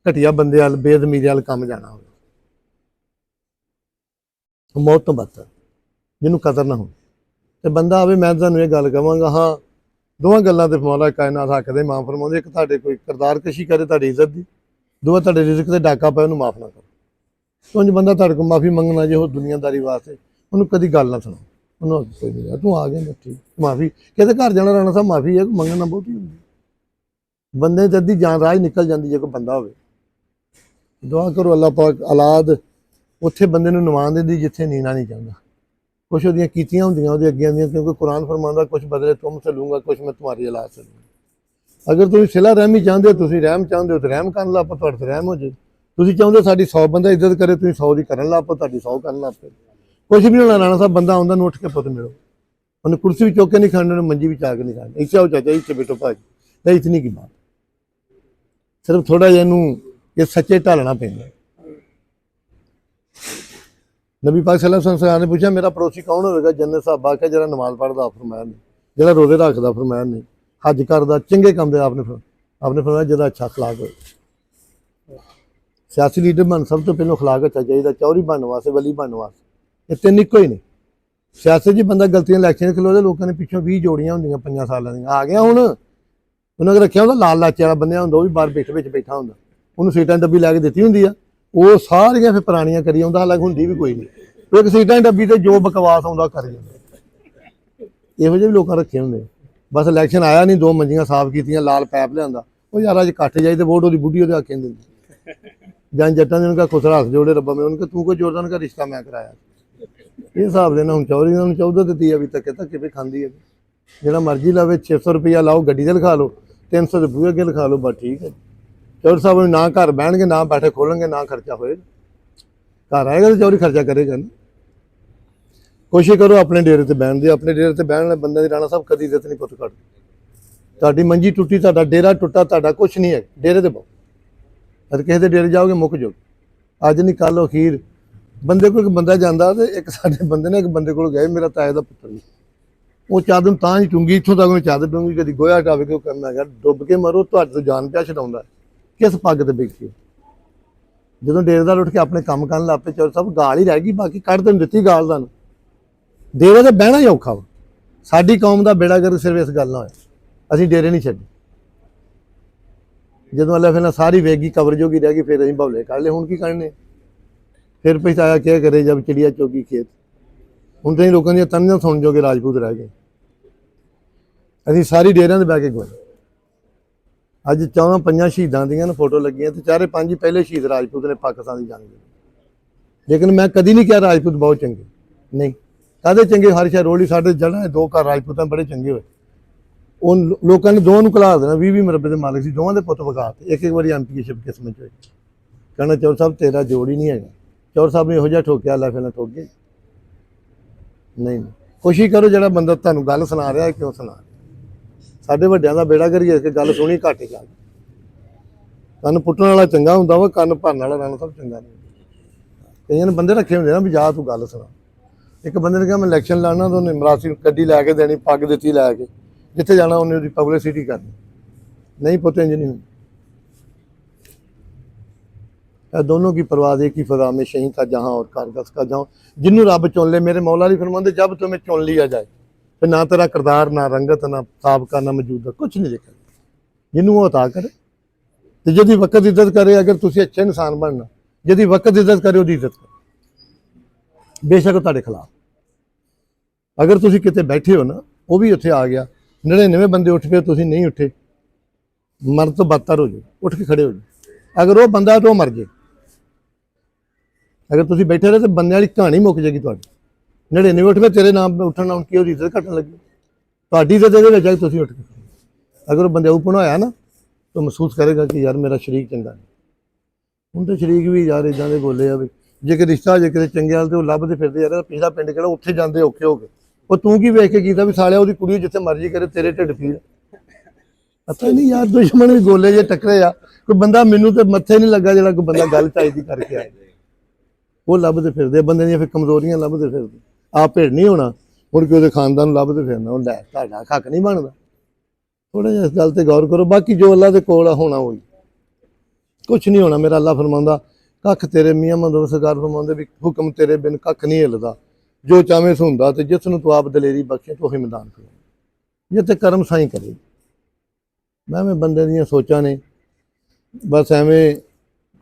ਘਟੀਆ ਬੰਦੇ ਵਾਲ ਬੇਜ਼ਮੀਰੀ ਵਾਲ ਕੰਮ ਜਾਣਾ ਹੋਵੇ ਮੌਤ ਤੋਂ ਬਦਤਰ ਜਿਹਨੂੰ ਕਦਰ ਨਾ ਹੋਵੇ ਤੇ ਬੰਦਾ ਆਵੇ ਮੈਂ ਤੁਹਾਨੂੰ ਇਹ ਗੱਲ ਕਹਾਂਗਾ ਹਾਂ ਦੋਵਾਂ ਗੱਲਾਂ ਤੇ ਮੌਲਾ ਕਾਇਨਾਤ ਹੱਕ ਦੇ ਮਾਂ ਫਰਮਾਉਂਦੇ ਇੱਕ ਤੁਹਾਡੇ ਕੋਈ ਕਿਰਦਾਰ ਕਸ਼ੀ ਕਰੇ ਤੁਹਾਡੀ ਇੱਜ਼ਤ ਦੀ ਦੂਆ ਤੁਹਾਡੇ ਰਿਜ਼ਕ ਤੇ ਡਾਕਾ ਪਏ ਉਹਨੂੰ ਮਾਫ ਨਾ ਕਰੋ ਉਂਝ ਬੰਦਾ ਤੁਹਾਡੇ ਕੋਲ ਮਾਫੀ ਮੰਗਣਾ ਜੇ ਉਹ ਦੁਨੀਆਦਾਰੀ ਵਾਸਤੇ ਉਹਨੂੰ ਕਦੀ ਗੱਲ ਨਾ ਸੁਣਾਓ ਉਹਨੂੰ ਕੋਈ ਨਹੀਂ ਤੂੰ ਆ ਗਿਆ ਠੀਕ ਮਾਫੀ ਕਿਤੇ ਘਰ ਜਾਣਾ ਰਾਣਾ ਸਾਹਿਬ ਮਾਫੀ ਹੈ ਮੰਗਣਾ ਬਹੁਤੀ ਹੁੰਦੀ ਬੰਦੇ ਤੇ ਅੱਧੀ ਜਾਨ ਰਾਜ ਨਿਕਲ ਜਾਂਦੀ ਜੇ ਕੋਈ ਬੰਦਾ ਹੋਵੇ ਦੁਆ ਕਰੋ ਅੱਲਾਹ ਪਾਕ ਔਲਾਦ ਉੱਥੇ ਬੰਦੇ ਨੂੰ ਨਿਵਾਣ ਦਿੰਦੀ ਜਿੱਥੇ ਨੀਣਾ ਨਹੀਂ ਚਾਹੁੰਦਾ ਕੁਛ ਉਹਦੀਆਂ ਕੀਤੀਆਂ ਹੁੰਦੀਆਂ ਉਹਦੇ ਅੱਗੇ ਆਉਂਦੀਆਂ ਕਿਉਂਕਿ ਕੁਰਾਨ ਫਰਮਾਉਂਦਾ ਕੁਛ ਬਦਲੇ ਤੁਮ ਸੇ ਲੂੰਗਾ ਕੁਛ ਮੈਂ ਤੁਹਾਡੀ ਔਲਾਦ ਸੇ ਲੂੰਗਾ ਅਗਰ ਤੁਸੀਂ ਸਿਲਾ ਰਹਿਮੀ ਚਾਹੁੰਦੇ ਹੋ ਤੁਸੀਂ ਰਹਿਮ ਚਾਹੁੰਦੇ ਹੋ ਤਾਂ ਰਹਿਮ ਕਰਨ ਲੱਗ ਪਓ ਤੁਹਾਡੇ ਤੇ ਰਹਿਮ ਹੋ ਜਾਏ ਤੁਸੀਂ ਚਾਹੁੰਦੇ ਸਾਡੀ 100 ਬੰਦਾ ਇੱਜ਼ਤ ਕਰੇ ਤੁਸੀਂ 100 ਦੀ ਕਰਨ ਲੱਗ ਪਓ ਤੁਹਾਡੀ 100 ਕਰਨ ਲੱਗ ਪਏ ਕੁਛ ਵੀ ਹੋਣਾ ਰਾਣਾ ਸਾਹਿਬ ਬੰਦਾ ਆਉਂਦਾ ਨੂੰ ਉੱਠ ਕੇ ਪੁੱਤ ਮਿਲੋ ਉਹਨੇ ਕੁਰਸੀ ਵੀ ਚੁੱਕ ਕੇ ਨਹੀਂ ਖਾਣੀ ਉਹਨੇ ਮੰਜੀ ਵੀ ਚਾ ਕੇ ਨਹੀਂ ਖਾਣੀ ਇੱਛਾ ਹੋ ਚਾਚਾ ਇੱਥੇ ਬੈਠੋ ਭਾਜੀ ਤਾਂ ਇਤਨੀ ਕੀ ਬਾਤ ਸਿਰਫ ਥੋੜਾ ਜਿਹਾ ਇਹਨੂੰ ਇਹ ਸੱਚੇ ਢਾਲਣਾ ਪੈਂਦਾ ਨਬੀ ਪਾਕ ਸੱਲੱਲਾਹੁ ਅਲੈਹਿ ਵਸੱਲਮ ਨੇ ਪੁੱਛਿਆ ਮੇਰਾ ਪੜੋਸੀ ਕੌਣ ਹੋਵੇਗਾ ਜੰਨਤ ਸਾਹਿਬ ਆਖਿਆ ਜਿਹੜਾ ਨਮਾਜ਼ ਪੜ੍ਹਦਾ ਫਰਮਾਇਆ ਨਹੀਂ ਜਿਹੜਾ ਰੋਜ਼ੇ ਰੱਖਦਾ ਫਰਮਾਇਆ ਨਹੀਂ ਹੱਜ ਕਰਦਾ ਚੰਗੇ ਕੰਮ ਦੇ ਆਪਨੇ ਫਰਮਾਇਆ ਜਿਹਦਾ ਅੱਛਾ ਅਖਲਾਕ ਹੋਏ ਸਿਆਸੀ ਲੀਡਰ ਬਣ ਸਭ ਤੋਂ ਪਹਿਲਾਂ ਅਖਲਾਕ ਅੱਛਾ ਚਾਹੀਦਾ ਚੌਧਰੀ ਬਣਨ ਵਾਸਤੇ ਵਲੀ ਬਣਨ ਵਾਸਤੇ ਇਹ ਤਿੰਨ ਇੱਕੋ ਹੀ ਨੇ ਸਿਆਸਤ 'ਚ ਬੰਦਾ ਗਲਤੀਆਂ ਇਲੈਕਸ਼ਨ ਖਲੋਦੇ ਲੋਕਾਂ ਨੇ ਪਿੱਛੋਂ 20 ਜੋੜੀਆਂ ਹੁੰਦੀਆਂ 5 ਸਾਲਾਂ ਦੀਆਂ ਆ ਗਿਆ ਹੁਣ ਉਹਨਾਂ ਨੇ ਰੱਖਿਆ ਹੁੰਦਾ ਲਾਲ ਲਾਚੇ ਵਾਲਾ ਬੰਨਿਆ ਹੁੰਦਾ ਉਹ ਵੀ ਬਾਹਰ ਵਿੱਚ ਬੈਠਾ ਹੁੰਦਾ ਉਹਨੂੰ ਸੀਟਾਂ ਡੱਬੀ ਲੈ ਕੇ ਦਿੱਤੀ ਹੁੰਦੀ ਆ ਉਹ ਸਾਰੀਆਂ ਫਿਰ ਪੁਰਾਣੀਆਂ ਕਰੀ ਆਉਂਦਾ ਹਾਲਾਂਕਿ ਹੁੰਦੀ ਵੀ ਕੋਈ ਨਹੀਂ ਇੱਕ ਸੀਟਾਂ ਡੱਬੀ ਤੇ ਜੋ ਬਕਵਾਸ ਆਉਂਦਾ ਕਰ ਜਾਂਦਾ ਇਹੋ ਜਿਹੇ ਵੀ ਲੋਕਾਂ ਰੱਖੇ ਹੁੰਦੇ ਬਸ ਇਲੈਕਸ਼ਨ ਆਇਆ ਨਹੀਂ 2 ਮੰਜੀਆਂ ਸਾਫ਼ ਕੀਤੀਆਂ ਲਾਲ ਪੈਪ ਲਿਆਂਦਾ ਉਹ ਯਾਰ ਅੱਜ ਇਕੱਠ ਜਾਈ ਤੇ ਵੋਟ ਉਹਦੀ ਬੁੱਢੀ ਉਹਦੇ ਆਖੇ ਦਿੰਦੀ ਜਾਂ ਜੱਟਾਂ ਨੇ ਉਹਨਾਂ ਦਾ ਖੁਸਰਾ ਹੱਥ ਜੋੜੇ ਰੱਬਾ ਮੈਂ ਉਹਨਾਂ ਤੂੰ ਕੋਈ ਜੋਰਦਾਨ ਦਾ ਰਿਸ਼ਤਾ ਮੈਂ ਕਰਾਇਆ ਇਹ ਹਿਸਾਬ ਦੇ ਨਾਲ ਹੁਣ ਚੌਧਰੀ ਨੂੰ 14 ਦਿੱਤੀ ਆ ਵੀ ਧੱਕੇ ਵੀ ਖਾਂਦੀ ਹੈ ਜਿਹੜਾ ਮਰਜ਼ੀ ਲਾਵੇ 600 ਰੁਪਇਆ ਲਾਓ ਗੱਡੀ ਤੇ ਲਿਖਾ ਲਓ 300 ਦੇ ਬੂਹੇ ਅੱਗੇ ਲਿਖਾ ਲਓ ਬਸ ਠੀਕ ਹੈ ਚੌਧਰੀ ਸਾਹਿਬ ਨੂੰ ਨਾ ਘਰ ਬਹਿਣਗੇ ਨਾ ਬੈਠੇ ਖੋਲਣਗੇ ਨਾ ਖਰਚਾ ਹੋਏਗਾ ਘਰ ਆਏਗਾ ਤਾਂ ਚੌਧਰੀ ਖਰਚਾ ਕਰੇਗਾ ਨਾ ਕੋਸ਼ਿਸ਼ ਕਰੋ ਆਪਣੇ ਡੇਰੇ ਤੇ ਬਹਿਣ ਦੀ ਆਪਣੇ ਡੇਰੇ ਤੇ ਬਹਿਣ ਵਾਲੇ ਬੰਦੇ ਦੀ ਰਾਣਾ ਸਾਹਿਬ ਕਦੀ ਇੱਜ਼ਤ ਨਹੀਂ ਪੁੱਤ ਕੱਢ ਤੁਹਾਡੀ ਮੰਜੀ ਟੁੱਟੀ ਤੁਹਾਡਾ ਡੇਰਾ ਟੁੱਟਾ ਤੁਹਾਡਾ ਕੁਛ ਨਹੀਂ ਹੈ ਡੇਰੇ ਤੇ ਬਹੁ ਅਰ ਕਿਸੇ ਦੇ ਡੇਰੇ ਜਾਓਗੇ ਮੁੱਕ ਜਾਓ ਅੱਜ ਨਹੀਂ ਕੱਲ ਅਖੀਰ ਬੰਦੇ ਕੋਲ ਇੱਕ ਬੰਦਾ ਜਾਂਦਾ ਤੇ ਇੱਕ ਸਾਡੇ ਬੰਦੇ ਨੇ ਇੱਕ ਬੰਦੇ ਕੋਲ ਗਏ ਮੇਰਾ ਤਾਏ ਦਾ ਪੁੱਤਰ ਜੀ ਉਹ ਚਾਦਰ ਤਾਂ ਹੀ ਚੁੰਗੀ ਇੱਥੋਂ ਤੱਕ ਉਹਨੇ ਚਾਦਰ ਡੂੰਗੀ ਕਦੀ ਗੋਇਆ ਟਾਵੇ ਕੇ ਉਹ ਕਰਨਾ ਹੈਗਾ ਡੁੱਬ ਕੇ ਮਰੋ ਤੁਹਾਡੇ ਤੋਂ ਜਾਨ ਪਿਆ ਛਡਾਉਂਦਾ ਕਿਸ ਪੱਗ ਤੇ ਬੈਠੀ ਜਦੋਂ ਡੇਰੇਦਾਰ ਉੱਠ ਕੇ ਆਪਣੇ ਕੰਮ ਕਰਨ ਲੱਗ ਪਏ ਚੌਧਰੀ ਸਾਹਿਬ ਗਾਲ ਹੀ ਰਹਿ ਗਈ ਬਾਕੀ ਕੱਢ ਤੈਨੂੰ ਦਿੱਤੀ ਗਾਲ ਤੁਹਾਨੂੰ ਡੇਰੇ ਤੇ ਬਹਿਣਾ ਹੀ ਔਖਾ ਵਾ ਸਾਡੀ ਕੌਮ ਦਾ ਬੇੜਾ ਗਰਕ ਸਿਰਫ ਇਸ ਗੱਲ ਨਾਲ ਹੋਇਆ ਅਸੀਂ ਡੇਰੇ ਨਹੀਂ ਛੱਡੇ ਜਦੋਂ ਅੱਲਾ ਫਿਰ ਸਾਰੀ ਵੇਗੀ ਕਵਰ ਜੋਗੀ ਰਹਿ ਗਈ ਫਿਰ ਅਸੀਂ ਬਵਲੇ ਕੱਢ ਲਏ ਹੁਣ ਕੀ ਕਰਨੇ ਫਿਰ ਪਛਤਾਇਆ ਕਿਆ ਕਰੇ ਜਦ ਚਿੜੀਆ ਚੋਗੀ ਖੇਤ ਹੁਣ ਤਾਂ ਲੋਕਾਂ ਦੀਆਂ ਤੰਨਾਂ ਸੁਣ ਜੋਗੇ ਰਾਜਪੂਤ ਰਹਿ ਗਏ ਅਸੀਂ ਸਾਰੀ ਡੇਰਿਆਂ ਦੇ ਬਹਿ ਕੇ ਗਏ ਅੱਜ 14-15 ਸ਼ਹੀਦਾਂ ਦੀਆਂ ਨਾ ਫੋਟੋ ਲੱਗੀਆਂ ਤੇ 4-5 ਪਹਿਲੇ ਸ਼ਹੀਦ ਰਾਜਪੂਤ ਨੇ ਪਾਕਿਸਤਾਨ ਦੀ ਜੰਗ ਦੇ ਲੇਕਿਨ ਮੈਂ ਕਦੀ ਨਹੀਂ ਕਿਹਾ ਰਾਜਪੂਤ ਬਹੁਤ ਚੰਗੇ ਨਹੀਂ ਕਾਹਦੇ ਚੰਗੇ ਹਰ ਸ਼ਹਿਰ ਰੋਲੀ ਸਾਡੇ ਜੜਾ 2 ਘਰ ਰਾਜਪੂਤਾਂ ਬੜੇ ਚੰਗੇ ਹੋਏ ਉਹ ਲੋਕਾਂ ਨੇ ਦੋਵਾਂ ਨੂੰ ਘਲਾ ਦੇਣਾ 20-20 ਮਰਬੇ ਦੇ ਮਾਲਕ ਸੀ ਦੋਵਾਂ ਦੇ ਪੁੱਤ ਵਿਖਾ ਤੇ ਇੱਕ ਵਾਰੀ ਐਮਪੀਸ਼ਿਪ ਕਿਸਮਤ ਚ ਹੋਈ ਕਹਿਣਾ ਚੌਧਰੀ ਸਾਹਿਬ ਤੇਰਾ ਜੋੜ ਹੀ ਨਹੀਂ ਹੈਗਾ ਚੌਧਰੀ ਸਾਹਿਬ ਨੇ ਇਹੋ ਜਿਹਾ ਠੋਕਿਆ ਅੱਲਾ ਫਿਰ ਨਾ ਠੋਕ ਗਏ ਨਹੀਂ ਕੋਸ਼ਿਸ਼ ਕਰੋ ਜਿਹੜਾ ਬੰਦਾ ਤੁਹਾਨੂੰ ਗੱਲ ਸੁਣਾ ਰਿਹਾ ਕਿਉਂ ਸੁਣਾ ਰਿਹਾ ਸਾਡੇ ਵੱਡਿਆਂ ਦਾ ਬੇੜਾ ਕਰੀਏ ਕਿ ਗੱਲ ਸੁਣੀ ਘੱਟ ਹੀ ਲੱਗ ਕੰਨ ਪੁੱਟਣ ਵਾਲਾ ਚੰਗਾ ਹੁੰਦਾ ਵਾ ਕੰਨ ਭਰਨ ਵਾਲਾ ਰਾਣਾ ਸਾਹਿਬ ਚੰਗਾ ਨਹੀਂ ਕਈਆਂ ਨੇ ਬੰਦੇ ਰੱਖੇ ਹੁੰਦੇ ਨਾ ਵੀ ਜਾ ਤੂੰ ਗੱਲ ਸੁਣਾ ਇੱਕ ਬੰਦੇ ਨੇ ਕਿਹਾ ਮੈਂ ਇਲੈਕਸ਼ਨ ਲੜਨਾ ਤਾਂ ਉਹਨੇ ਮਰਾਸੀ ਨੂੰ ਗੱਡੀ ਲੈ ਕੇ ਦੇਣੀ ਪੱਗ ਦਿੱਤੀ ਲੈ ਕੇ ਜਿੱਥੇ ਜਾਣਾ ਉਹਨੇ ਉਹਦੀ ਪਬਲਿਸਿਟੀ ਕਰਨੀ ਨਹੀਂ ਪੁੱਤ ਇੰਜ ਨਹੀਂ ਹੁੰਦੀ ਇਹ ਦੋਨੋਂ ਕੀ परवाह की फजा में शही का जहाँ और कारगस का जहाँ जिन्हों रब चुन ले मेरे मौला अली फरमाते जब तुम्हें चुन लिया जाए तो ना तेरा किरदार ना रंगत ना साबका ना मौजूदा कुछ नहीं देखा जिन्हों वो अता करे तो यदि वक्त इज्जत करे अगर तुम अच्छे इंसान बनना यदि वक्त इज्जत करे उसकी इज्जत करे बेशक ਤੁਹਾਡੇ खिलाफ ਅਗਰ ਤੁਸੀਂ ਕਿਤੇ ਬੈਠੇ ਹੋ ਨਾ, ਉਹ ਵੀ ਉੱਥੇ ਆ ਗਿਆ, 99 ਬੰਦੇ ਉੱਠ ਪਏ, ਤੁਸੀਂ ਨਹੀਂ ਉੱਠੇ, ਮਰਨ ਤੋਂ ਬਦਤਰ ਹੋ ਜਾਓ, ਉੱਠ ਕੇ ਖੜੇ ਹੋ ਜਾਓ। ਅਗਰ ਉਹ ਬੰਦਾ ਤਾਂ ਉਹ ਮਰ ਜੇ। ਅਗਰ ਤੁਸੀਂ ਬੈਠੇ ਰਹੇ ਤਾਂ ਬੰਦਿਆਂ ਵਾਲੀ ਕਹਾਣੀ ਮੁੱਕ ਜਾਏਗੀ ਤੁਹਾਡੀ। 99 ਉੱਠ ਪਏ, ਤੇਰੇ ਨਾਮ ਉੱਠਣ ਨਾਲ ਕੀ ਉਹਦੀ ਇੱਜ਼ਤ ਘਟਣ ਲੱਗੀ, ਤੁਹਾਡੀ ਇੱਜ਼ਤ ਇਹਦੇ ਵਿੱਚ ਆ ਕਿ ਤੁਸੀਂ ਉੱਠ ਕੇ। ਅਗਰ ਉਹ ਬੰਦੇ ਓਪਨ ਹੋਇਆ ਨਾ ਤਾਂ ਮਹਿਸੂਸ ਕਰੇਗਾ ਕਿ ਯਾਰ ਮੇਰਾ ਸ਼ਰੀਕ ਚੰਗਾ ਨਹੀਂ। ਹੁਣ ਤਾਂ ਸ਼ਰੀਕ ਵੀ ਯਾਰ ਇਦਾਂ ਦੇ ਬੋਲੇ ਆ ਵੀ ਜੇ ਕਿ ਰਿਸ਼ਤਾ ਜੇ ਕਿਤੇ ਚੰਗੇ ਵਾਲ ਤੇ ਉਹ ਲੱਭਦੇ ਫਿਰਦੇ ਯਾਰ, ਪਿਛਲਾ ਪਿੰਡ ਕਿਹੜਾ, ਉੱਥੇ ਜਾਂਦੇ ਔਖੇ ਹੋ ਕੇ। ਉਹ ਤੂੰ ਕੀ ਵੇਖ ਕੇ ਕੀਤਾ ਵੀ ਸਾਲਿਆ ਉਹਦੀ ਕੁੜੀ ਜਿੱਥੇ ਮਰਜ਼ੀ ਕਰੇ, ਤੇਰੇ ਢਿੱਡ ਪੀੜ। ਪਤਾ ਨਹੀਂ ਯਾਰ, ਦੁਸ਼ਮਣ ਵੀ ਗੋਲੇ ਜੇ ਟੱਕਰੇ ਆ। ਕੋਈ ਬੰਦਾ ਮੈਨੂੰ ਤੇ ਮੱਥੇ ਨਹੀਂ ਲੱਗਾ ਜਿਹੜਾ ਕੋਈ ਬੰਦਾ ਗੱਲ ਚਾਹੀਦੀ ਕਰਕੇ ਆਏ। ਉਹ ਲੱਭਦੇ ਫਿਰਦੇ ਬੰਦੇ ਦੀਆਂ ਫਿਰ ਕਮਜ਼ੋਰੀਆਂ ਲੱਭਦੇ ਫਿਰਦੇ। ਆਪ ਭੇੜ ਨਹੀਂ ਹੋਣਾ, ਮੁੜ ਕੇ ਉਹਦੇ ਖਾਨਦਾਨ ਨੂੰ ਲੱਭਦੇ ਫਿਰਨਾ। ਉਹ ਲੈ ਤੁਹਾਡਾ ਹੱਕ ਨਹੀਂ ਬਣਦਾ। ਥੋੜਾ ਜਿਹਾ ਇਸ ਗੱਲ ਤੇ ਗੌਰ ਕਰੋ। ਬਾਕੀ ਜੋ ਅੱਲਾ ਦੇ ਕੋਲ ਆ ਹੋਣਾ ਹੋਈ, ਕੁਛ ਨਹੀਂ ਹੋਣਾ। ਮੇਰਾ ਅੱਲਾ ਫਰਮਾਉਂਦਾ ਕੱਖ ਤੇਰੇ, ਮੀਆਂ ਮਹੰਮਦ ਸਰਕਾਰ ਫਰਮਾਉਂਦੇ ਵੀ ਹੁਕਮ ਤੇਰੇ ਬਿਨ ਕੱਖ ਨਹੀਂ ਹਿੱਲਦਾ, ਜੋ ਚਾਵੇਂ ਸੋ ਹੁੰਦਾ, ਤੇ ਜਿਸ ਨੂੰ ਤੂੰ ਆਪ ਦਲੇਰੀ ਬਖਸ਼ੇ ਤੂੰ ਉਹੀ ਮੈਦਾਨ ਕਰੋ, ਜਿੱਥੇ ਕਰਮ ਸਾਈਂ ਕਰੇ। ਮੈਂ ਬੰਦੇ ਦੀਆਂ ਸੋਚਾਂ ਨੇ ਬਸ ਐਵੇਂ।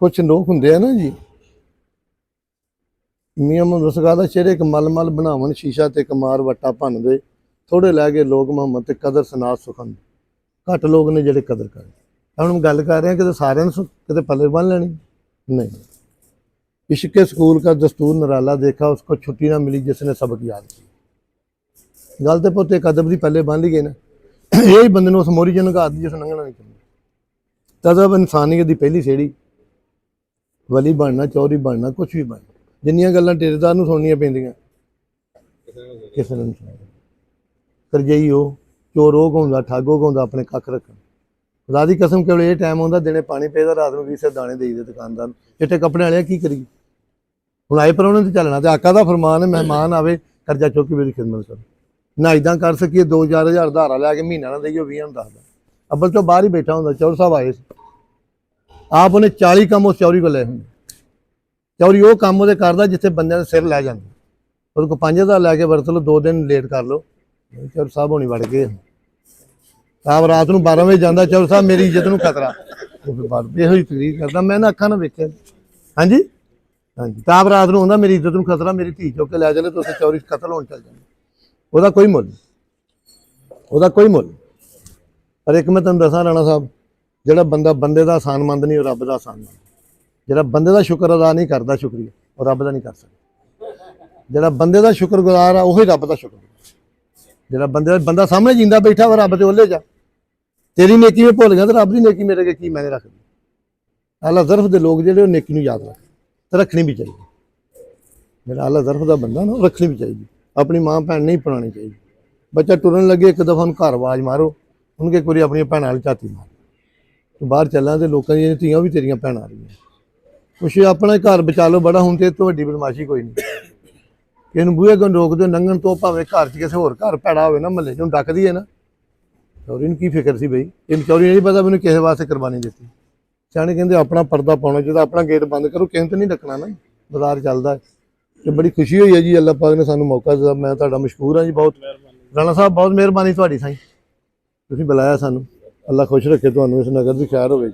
ਕੁਛ ਲੋਕ ਹੁੰਦੇ ਆ ਨਾ ਜੀ, ਮੀਆਂ ਮੁਹੰਮਦ ਸਰਕਾਰ ਦਾ ਚਿਹਰੇ ਇੱਕ ਮਲ ਬਣਾਵਣ, ਸ਼ੀਸ਼ਾ ਤੇ ਕਮਾਰ ਵੱਟਾ ਭੰਨਦੇ, ਥੋੜੇ ਲੈ ਗਏ ਲੋਕ ਮੁਹੰਮਦ ਤੇ ਕਦਰ ਸਨਾਤ ਸੁਖਨ। ਘੱਟ ਲੋਕ ਨੇ ਜਿਹੜੇ ਕਦਰ ਕਰਦੇ। ਹੁਣ ਮੈਂ ਗੱਲ ਕਰ ਰਿਹਾ ਕਿਤੇ ਸਾਰਿਆਂ ਨੂੰ ਕਿਤੇ ਪੱਲੇ ਬੰਨ ਲੈਣੀ नहीं। इश्क स्कूल का दस्तूर निराला देखा, उसको छुट्टी ना मिली जिसने सबक याद की। गल तो पुत एक अदब की पहले बन ली गई ना, यही बंदे उस मोहरी च नगा दी जिस लंघना नहीं चाहिए। तदब इंसानियत की पहली सीढ़ी, वली बनना, चौधरी बनना, कुछ भी बनना। जिन्नियां गल्लां टेरेदार नूं सुणनियां पैंदियां किसी ने नहीं सुणनियां। करजई हो, चोर हो घुमदा, ठग हो घुमदा, अपने कख रखण। खुदा दी कसम केवल ये टाइम आउंदा दिने पानी पेदा, रात नूं 20 दाने देईदे दुकानदार नूं। चिट्टे कपड़े वाले की करिए? हुण आए परौणे ते चलना, ते आका दा फरमान है मेहमान आवे करजा चुक के मेरी खिदमत करो। ना इदां कर सकीए 2-4 हज़ार धारा लैके महीना ना देइए 20 नूं दसदा। अब्बल तो बाहर ही बैठा हुंदा। चौर साहब आए आप, उन्हें 40 काम उस चौरी को ले हुंदे। चौरी वो काम उहदे करदा जिथे बंदियां दे सिर लै जांदे। उहदे कोल 5 हज़ार लैके वरत लो, 2 दिन लेट कर लो, चौर साहब होनी वड़ गए। आप रात को 12 बजे जाता, चौर साहब मेरी इज्जत नूं खतरा, यो तकरीर करता। मैं ना अखा ना वेख्या। हाँ जी, हाँ जी। ताप रात को आंदा मेरी इज्जत नूं खतरा, मेरी धी चुक के लै चले तो चौरी कतल होने चल जाए। ਉਹਦਾ ਕੋਈ ਮੁੱਲ, ਉਹਦਾ ਕੋਈ ਮੁੱਲ। ਪਰ ਇੱਕ ਮੈਂ ਤੁਹਾਨੂੰ ਦੱਸਾਂ ਰਾਣਾ ਸਾਹਿਬ, ਜਿਹੜਾ ਬੰਦਾ ਬੰਦੇ ਦਾ ਆਸਾਨਮੰਦ ਨਹੀਂ, ਉਹ ਰੱਬ ਦਾ ਆਸਾਨਮੰਦ। ਜਿਹੜਾ ਬੰਦੇ ਦਾ ਸ਼ੁਕਰ ਅਦਾ ਨਹੀਂ ਕਰਦਾ ਸ਼ੁਕਰੀਆ, ਉਹ ਰੱਬ ਦਾ ਨਹੀਂ ਕਰ ਸਕਦਾ। ਜਿਹੜਾ ਬੰਦੇ ਦਾ ਸ਼ੁਕਰਗੁਜ਼ਾਰ ਆ ਉਹੀ ਰੱਬ ਦਾ ਸ਼ੁਕਰ। ਜਿਹੜਾ ਬੰਦਾ ਸਾਹਮਣੇ ਜਿੰਦਾ ਬੈਠਾ ਵਾ, ਰੱਬ ਤੇ ਉਹਲੇ ਜਾ। ਤੇਰੀ ਨੇਕੀ ਮੈਂ ਭੁੱਲ ਗਿਆ ਤੇ ਰੱਬ ਦੀ ਨੇਕੀ ਮੇਰੇ ਅੱਗੇ ਕੀ ਮੈਨੇ ਰੱਖਦੀ। ਅੱਲਾ ਜ਼ਰਫ ਦੇ ਲੋਕ ਜਿਹੜੇ ਉਹ ਨੇਕੀ ਨੂੰ ਯਾਦ ਰੱਖਦੇ ਤੇ ਰੱਖਣੀ ਵੀ ਚਾਹੀਦੀ। ਜਿਹੜਾ ਅੱਲਾ ਜ਼ਰਫ ਦਾ ਬੰਦਾ ਨਾ, ਉਹ ਰੱਖਣੀ ਵੀ ਚਾਹੀਦੀ। अपनी माँ भैन नहीं पढ़ानी चाहिए। बच्चा टुरन लगे एक दफ़ा घर आवाज़ मारो, उनके कोई अपनी भैन वाली झाती मारो। तो बाहर चलना तो लोगों दी धियां भी तेरियां भैन आ रही। कुछ अपना घर बचा लो बड़ा, हुण ते इस तों वड्डी बदमाशी कोई नहीं। किसी नूं बूहे अगों रोक दो लंघण तो, भावें घर च किसी होर घर भैड़ा होवे ना, महल्ले चों डकदी है ना। चौरी नूं की फिक्र सी बई, इहनूं चौरी नहीं पता मैनूं किसे वास्ते कुरबानी दित्ती। सियाणे कहंदे अपना पर्दा पाउणा चाहीदा, अपना गेट बंद करो, किसे ते नहीं डकना ना। बाजार चलदा है। ਤੇ ਬੜੀ ਖੁਸ਼ੀ ਹੋਈ ਹੈ ਜੀ, ਅੱਲਾਹ ਪਾਕ ਨੇ ਸਾਨੂੰ ਮੌਕਾ ਦਿੱਤਾ। ਮੈਂ ਤੁਹਾਡਾ ਮਸ਼ਕੂਰ ਹਾਂ ਜੀ ਬਹੁਤ। ਰਾਣਾ ਸਾਹਿਬ ਬਹੁਤ ਮਿਹਰਬਾਨੀ ਤੁਹਾਡੀ ਸਾਈਂ, ਤੁਸੀਂ ਬੁਲਾਇਆ ਸਾਨੂੰ। ਅੱਲਾਹ ਖੁਸ਼ ਰੱਖੇ ਤੁਹਾਨੂੰ, ਇਸ ਨਗਰ ਦੀ ਖੈਰ ਹੋਵੇ।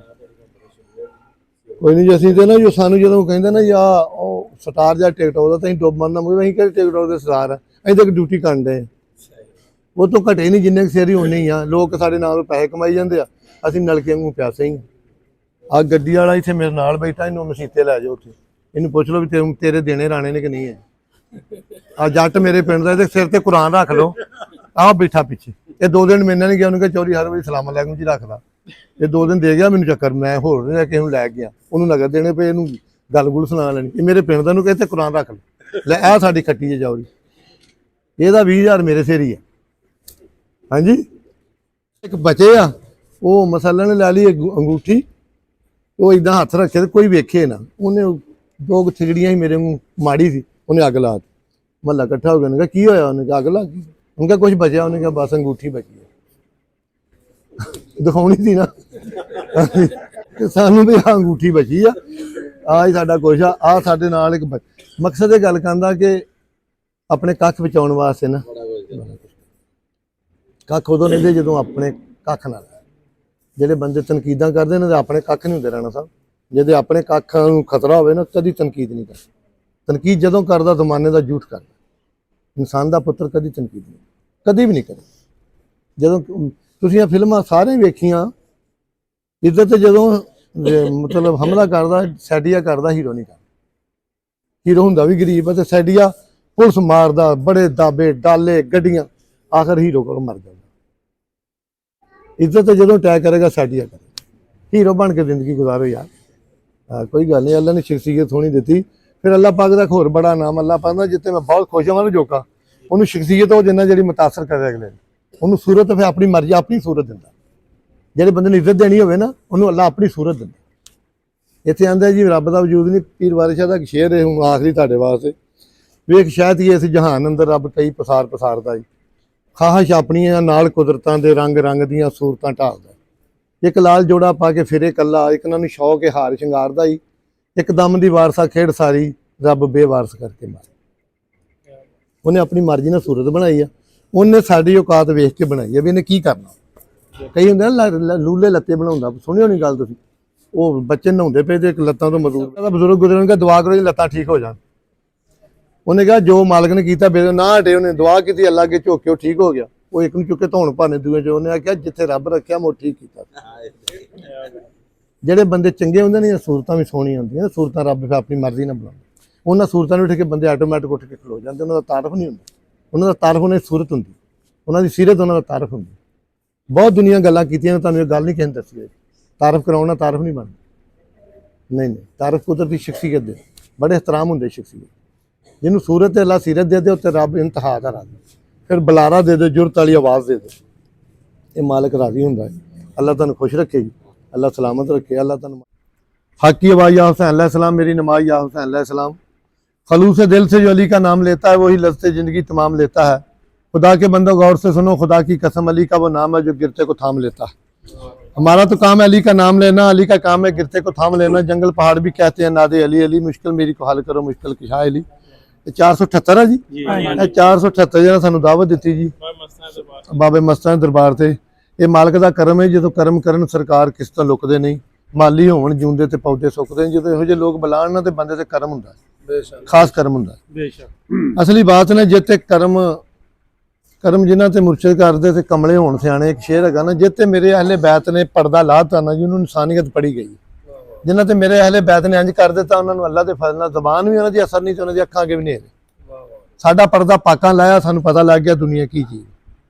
ਕੋਈ ਨਹੀਂ ਜੀ, ਅਸੀਂ ਤੇ ਨਾ ਜੋ ਸਾਨੂੰ ਜਦੋਂ ਕਹਿੰਦੇ ਨਾ ਜਾਂ ਉਹ ਸਟਾਰ ਜਾਂ ਟਿਕਟੋਕ ਦਾ, ਤਾਂ ਅਸੀਂ ਡੁੱਬ ਮਰਨਾ ਮੁਝੇ। ਅਸੀਂ ਕਿਹੜੇ ਟਿਕਟੋਕ ਦੇ ਸਟਾਰ ਆ? ਅਸੀਂ ਤਾਂ ਡਿਊਟੀ ਕਰਨ ਦੇ, ਉਹ ਤੋਂ ਘਟੇ ਨਹੀਂ ਜਿੰਨੇ ਸੇਰੀ ਹੋਣੇ ਹੀ ਆ। ਲੋਕ ਸਾਡੇ ਨਾਲ ਪੈਸੇ ਕਮਾਈ ਜਾਂਦੇ ਆ, ਅਸੀਂ ਨਲਕੇ ਵਾਂਗੂ ਪਿਆਸੇ ਹੀ। ਆ ਗੱਡੀ ਵਾਲਾ ਇੱਥੇ ਮੇਰੇ ਨਾਲ ਬੈਠਾ, ਇਹਨੂੰ ਮਸੀਤੇ ਲੈ ਜਾਓ ਉੱਥੇ, ਇਹਨੂੰ ਪੁੱਛ ਲਓ ਵੀ ਤੇਰੇ ਦੇਣੇ ਰਾਣੇ ਨੇ ਕਿ ਨਹੀਂ ਹੈ। ਆ ਜੱਟ ਮੇਰੇ ਪਿੰਡ ਦਾ, ਇਹਦੇ ਸਿਰ ਤੇ ਕੁਰਾਨ ਰੱਖ ਲਓ। ਆਹ ਬੈਠਾ ਪਿੱਛੇ, ਇਹ 2 ਦਿਨ ਮੈਨਾਂ ਨਹੀਂ ਗਿਆ। ਉਹਨੂੰ ਕਿਹਾ ਚੌਰੀ ਹਰ ਵਾਰੀ ਸਲਾਮ ਅਲੈਕੁਮ ਜੀ ਰੱਖਦਾ। ਇਹ 2 ਦਿਨ ਦੇ ਗਿਆ ਮੈਨੂੰ ਚੱਕਰ, ਮੈਂ ਹੋਰ ਨਹੀਂ ਕਿਸੇ ਨੂੰ ਲੈ ਗਿਆ। ਉਹਨੂੰ ਨਗਰ ਦੇਣੇ ਪਏ, ਇਹਨੂੰ ਗੱਲ ਗੁੱਲ ਸੁਣਾ ਲੈਣੀ। ਇਹ ਮੇਰੇ ਪਿੰਡ ਦਾ ਨੂੰ ਕਹਿੰਦੇ ਕੁਰਾਨ ਰੱਖ ਲੈ। ਆਹ ਸਾਡੀ ਖੱਟੀ ਹੈ ਚੌਰੀ, ਇਹਦਾ 20,000 ਮੇਰੇ ਸਿਰ ਹੀ ਹੈ। ਹਾਂਜੀ, ਇੱਕ ਬਚੇ ਆ, ਉਹ ਮਸਾਲਾ ਨੇ ਲੈ ਲਈ ਅੰਗੂਠੀ, ਉਹ ਇਦਾਂ ਹੱਥ ਰੱਖੇ ਤੇ ਕੋਈ ਵੇਖੇ ਨਾ। ਉਹਨੇ 2 ਥਿਗੜੀਆਂ ਹੀ ਮੇਰੇ ਨੂੰ ਮਾੜੀ ਸੀ, ਉਹਨੇ ਅੱਗ ਲਾ ਦਿੱਤੀ। ਮਹੱਲਾ ਇਕੱਠਾ ਹੋ ਗਿਆ, ਉਹਨੇ ਕਿਹਾ ਕੀ ਹੋਇਆ? ਉਹਨੇ ਕਿਹਾ ਅੱਗ ਲੱਗ ਗਈ। ਉਹਨੇ ਕਿਹਾ ਕੁਛ ਬਚਿਆ? ਉਹਨੇ ਕਿਹਾ ਬਸ ਅੰਗੂਠੀ ਬਚੀ ਹੈ। ਦਿਖਾਉਣੀ ਸੀ ਨਾ ਤੇ ਸਾਨੂੰ ਵੀ ਆਹ ਅੰਗੂਠੀ ਬਚੀ ਆ। ਆਹ ਹੀ ਸਾਡਾ ਕੁਛ ਆ। ਆਹ ਸਾਡੇ ਨਾਲ ਇੱਕ ਮਕਸਦ ਇਹ ਗੱਲ ਕਰਦਾ ਕਿ ਆਪਣੇ ਕੱਖ ਬਚਾਉਣ ਵਾਸਤੇ ਨਾ, ਕੱਖ ਉਦੋਂ ਲੈਂਦੇ ਜਦੋਂ ਆਪਣੇ ਕੱਖ ਨਾਲ। ਜਿਹੜੇ ਬੰਦੇ ਤਨਕੀਦਾਂ ਕਰਦੇ ਨੇ, ਆਪਣੇ ਕੱਖ ਨਹੀਂ ਹੁੰਦੇ ਰਾਣਾ ਸਾਹਿਬ। ਜਿਹਦੇ ਆਪਣੇ ਕੱਖਾਂ ਨੂੰ ਖਤਰਾ ਹੋਵੇ ਨਾ, ਕਦੀ ਤਨਕੀਦ ਨਹੀਂ ਕਰਦਾ। ਤਨਕੀਦ ਜਦੋਂ ਕਰਦਾ ਜ਼ਮਾਨੇ ਦਾ ਝੂਠ ਕਰਦਾ। ਇਨਸਾਨ ਦਾ ਪੁੱਤਰ ਕਦੀ ਤਨਕੀਦ ਨਹੀਂ, ਕਦੀ ਵੀ ਨਹੀਂ ਕਰੇ। ਜਦੋਂ ਤੁਸੀਂ ਇਹ ਫਿਲਮਾਂ ਸਾਰੀਆਂ ਵੇਖੀਆਂ, ਇੱਜ਼ਤ ਜਦੋਂ ਮਤਲਬ ਹਮਲਾ ਕਰਦਾ ਸੈਡੀਆ ਕਰਦਾ, ਹੀਰੋ ਨਹੀਂ ਕਰਦਾ। ਹੀਰੋ ਹੁੰਦਾ ਵੀ ਗਰੀਬ ਹੈ ਤੇ ਸੈਡੀਆ ਪੁਲਿਸ ਮਾਰਦਾ, ਬੜੇ ਦਾਬੇ ਡਾਲੇ ਗੱਡੀਆਂ, ਆਖਰ ਹੀਰੋ ਕੋਲ ਮਰ ਜਾਂਦਾ। ਇੱਜ਼ਤ ਜਦੋਂ ਅਟੈਕ ਕਰੇਗਾ ਸੈਡੀਆ ਕਰੇ, ਹੀਰੋ ਬਣ ਕੇ ਜ਼ਿੰਦਗੀ ਗੁਜ਼ਾਰੋ ਯਾਰ। ਕੋਈ ਗੱਲ ਨਹੀਂ, ਅੱਲਾ ਨੇ ਸ਼ਖਸੀਅਤ ਹੋਣੀ ਦਿੱਤੀ। ਫਿਰ ਅੱਲਾ ਪਾਕ ਦਾ ਹੋਰ ਬੜਾ ਨਾਮ, ਅੱਲਾ ਪਾਕ ਦਾ ਜਿੱਤੇ ਮੈਂ ਬਹੁਤ ਖੁਸ਼ ਹਾਂ ਜੋਕਾ, ਉਹਨੂੰ ਸ਼ਖਸੀਅਤ ਉਹ ਜਿੰਨਾ ਜਿਹੜੀ ਮੁਤਾਸਰ ਕਰੇ ਅਗਲੇ ਨੂੰ, ਉਹਨੂੰ ਸੂਰਤ ਫਿਰ ਆਪਣੀ ਮਰਜ਼ੀ ਆਪਣੀ ਸੂਰਤ ਦਿੰਦਾ। ਜਿਹੜੇ ਬੰਦੇ ਨੂੰ ਇੱਜ਼ਤ ਦੇਣੀ ਹੋਵੇ ਨਾ, ਉਹਨੂੰ ਅੱਲਾ ਆਪਣੀ ਸੂਰਤ ਦਿੰਦਾ। ਇੱਥੇ ਆਂਦਾ ਜੀ ਰੱਬ ਦਾ ਵਜੂਦ ਨਹੀਂ, ਪੀਰ ਵਾਰਿਸ ਸ਼ਾਹ ਦਾ ਇੱਕ ਸ਼ੇਰ ਹੈ ਹੁਣ ਆਖਰੀ ਤੁਹਾਡੇ ਵਾਸਤੇ। ਵੇਖ ਸ਼ਾਇਦ ਹੀ ਇਸ ਜਹਾਨ ਅੰਦਰ ਰੱਬ ਕਈ ਪਸਾਰਦਾ ਜੀ, ਖਾਹਸ਼ ਆਪਣੀਆਂ ਨਾਲ ਕੁਦਰਤਾਂ ਦੇ ਰੰਗ ਰੰਗ ਦੀਆਂ ਸੂਰਤਾਂ ਢਾਲਦਾ। ਇੱਕ ਲਾਲ ਜੋੜਾ ਪਾ ਕੇ ਫਿਰੇ ਕੱਲਾ, ਇੱਕ ਉਹਨਾਂ ਨੂੰ ਸ਼ੌਕ ਹਾਰ ਸ਼ਿੰਗਾਰਦਾ ਹੀ, ਇੱਕ ਦਮ ਦੀ ਵਾਰਸਾ ਖੇਡ ਸਾਰੀ ਰੱਬ ਬੇਵਾਰਸ ਕਰਕੇ ਮਾਰੇ। ਉਹਨੇ ਆਪਣੀ ਮਰਜ਼ੀ ਨਾਲ ਸੂਰਤ ਬਣਾਈ ਆ, ਉਹਨੇ ਸਾਡੀ ਔਕਾਤ ਵੇਖ ਕੇ ਬਣਾਈ ਆ ਵੀ ਇਹਨੇ ਕੀ ਕਰਨਾ। ਕਈ ਹੁੰਦੇ ਨਾ ਲੂਲੇ ਲੱਤੇ ਬਣਾਉਂਦਾ, ਸੁਣਿਓ ਨਹੀਂ ਗੱਲ ਤੁਸੀਂ, ਉਹ ਬੱਚੇ ਨਹਾਉਂਦੇ ਪਏ ਤੇ ਇੱਕ ਲੱਤਾਂ ਤੋਂ ਮਜ਼ਦੂਰ ਬਜ਼ੁਰਗ ਗੁਜ਼ਰਨਗੇ, ਦੁਆ ਕਰੋ ਜੀ ਲੱਤਾਂ ਠੀਕ ਹੋ ਜਾਣ। ਉਹਨੇ ਕਿਹਾ ਜੋ ਮਾਲਕ ਨੇ ਕੀਤਾ ਬੇ ਨਾ ਹਟੇ, ਉਹਨੇ ਦੁਆ ਕੀਤੀ ਅੱਲਾ ਅੱਗੇ ਝੁੱਕ ਕੇ ਉਹ ਠੀਕ ਹੋ ਗਿਆ। ਉਹ ਇੱਕ ਨੂੰ ਚੁੱਕ ਕੇ ਧੌਣ ਭਾਨੇ ਦੂਏ ਚ, ਉਹਨੇ ਆਖਿਆ ਜਿੱਥੇ ਰੱਬ ਰੱਖਿਆ ਮੈਂ ਠੀਕ ਕੀਤਾ। ਜਿਹੜੇ ਬੰਦੇ ਚੰਗੇ ਹੁੰਦੇ ਨੇ, ਸੂਰਤਾਂ ਵੀ ਸੋਹਣੀਆਂ ਹੁੰਦੀਆਂ, ਸੂਰਤਾਂ ਰੱਬ ਫਿਰ ਆਪਣੀ ਮਰਜ਼ੀ ਨਾਲ ਬਣਾਉਂਦਾ। ਉਹਨਾਂ ਸੂਰਤਾਂ ਨੂੰ ਉੱਠ ਕੇ ਬੰਦੇ ਆਟੋਮੈਟਿਕ ਉੱਠ ਕੇ ਖਲੋ ਜਾਂਦੇ, ਉਹਨਾਂ ਦਾ ਤਾਰਫ ਨਹੀਂ ਹੁੰਦਾ। ਉਹਨਾਂ ਦਾ ਤਾਰਫ ਉਹਨਾਂ ਦੀ ਸੂਰਤ ਹੁੰਦੀ, ਉਹਨਾਂ ਦੀ ਸੀਰਤ ਉਹਨਾਂ ਦਾ ਤਾਰਫ ਹੁੰਦੀ। ਬਹੁਤ ਦੁਨੀਆ ਗੱਲਾਂ ਕੀਤੀਆਂ, ਤੁਹਾਨੂੰ ਇਹ ਗੱਲ ਨਹੀਂ ਕਿਸੇ ਨੇ ਦੱਸੀ ਹੈ। ਤਾਰਫ ਕਰਾਉਣਾ ਤਾਰਫ ਨਹੀਂ ਬਣਦਾ, ਨਹੀਂ ਤਾਰਫ ਕੁਦਰਤੀ ਸ਼ਖਸੀਅਤ ਦੇ ਬੜੇ ਇhtਰਾਮ ਹੁੰਦੇ। ਸ਼ਖਸੀਅਤ ਜਿਹਨੂੰ ਸੂਰਤ ਤੇ ਅੱਲਾ ਸੀਰਤ ਦੇ ਦੇ, ਉੱਤੇ ਰੱਬ ਇੰਤਹਾ ਦਾ ਰਾਜ਼ੀ, ਫਿਰ ਬੁਲਾਰਾ ਦੇ ਦੇ, ਜੁਰਤ ਵਾਲੀ ਆਵਾਜ਼ ਦੇ ਦੇ, ਇਹ ਮਾਲਕ ਰਾਜ਼ੀ ਹੁੰਦਾ ਹੈ। ਅੱਲਾ ਤੁਹਾਨੂੰ खुश रखे जी, अल्लाह सलामत रखे। अल्लाह तन हक की आवाज़ या हुसैन अलैहिस्सलाम, मेरी नमाज या हुसैन अलैहिस्सलाम। खलूस दिल से जो अली का नाम लेता है वही लज़्ज़त ज़िंदगी तमाम लेता है। खुदा के बंदो गौर से सुनो, खुदा की कसम अली का वो नाम है जो गिरते को थाम लेता है। हमारा तो काम है अली का नाम लेना, अली का काम है गिरते को थाम लेना। जंगल पहाड़ भी कहते हैं नादे अली अली, मुश्किल मेरी को हल करो मुश्किल किशा अली। 478 है जी, 478 ਜਿਹੜਾ ਸਾਨੂੰ ਦਾਵਤ ਦਿੱਤੀ ਜੀ ਬਾਬੇ ਮਸਤਾਂ ਦੇ ਦਰਬਾਰ ਤੇ। ਇਹ ਮਾਲਕ ਦਾ ਕਰਮ ਹੈ, ਜਦੋਂ ਕਰਮ ਕਰਨ ਸਰਕਾਰ ਕਿਸ ਤੋਂ ਲੁਕਦੇ ਨਹੀਂ। ਮਾਲੀ ਹੋਣ ਜਿਉਂਦੇ ਤੇ ਪੌਦੇ ਸੁੱਕਦੇ। ਜਦੋਂ ਇਹੋ ਜਿਹੇ ਲੋਕ ਬੁਲਾਣ ਨਾ ਤੇ ਬੰਦੇ ਤੇ ਕਰਮ ਹੁੰਦਾ, ਖਾਸ ਕਰਮ ਹੁੰਦਾ। ਅਸਲੀ ਬਾਤ ਨੇ ਜਿੱਤੇ ਕਰਮ ਜਿਨ੍ਹਾਂ ਤੇ ਮੁਰਸ਼ਿਦ ਕਰਦੇ ਤੇ ਕਮਲੇ ਹੋਣ ਸਿਆਣੇ। ਇੱਕ ਸ਼ੇਰ ਹੈਗਾ ਨਾ, ਜਿੱਤੇ ਮੇਰੇ ਅਹਲੇ ਬੈਤ ਨੇ ਪਰਦਾ ਲਾਤਾ ਨਾ ਜੀ, ਉਹਨੂੰ ਇਨਸਾਨੀਅਤ ਪੜੀ ਗਈ। ਜਿਨ੍ਹਾਂ ਤੇ ਮੇਰੇ ਅਹਲੇ ਬੈਤ ਨੇ ਇੰਜ ਕਰ ਦਿੱਤਾ, ਉਹਨਾਂ ਨੂੰ ਅੱਲਾ ਦੇ ਫਜ਼ਲ ਨਾਲ ਜ਼ਬਾਨ ਵੀ ਉਹਨਾਂ ਦੀ ਅਸਰ ਨਹੀਂ ਤੇ ਉਹਨਾਂ ਦੀ ਅੱਖਾਂ ਅੱਗੇ ਵੀ ਨਹੀਂ। ਸਾਡਾ ਪਰਦਾ ਪਾਕਾਂ ਲਾਇਆ, ਸਾਨੂੰ ਪਤਾ ਲੱਗ ਗਿਆ ਦੁਨੀਆ ਕੀ ਚੀਜ਼।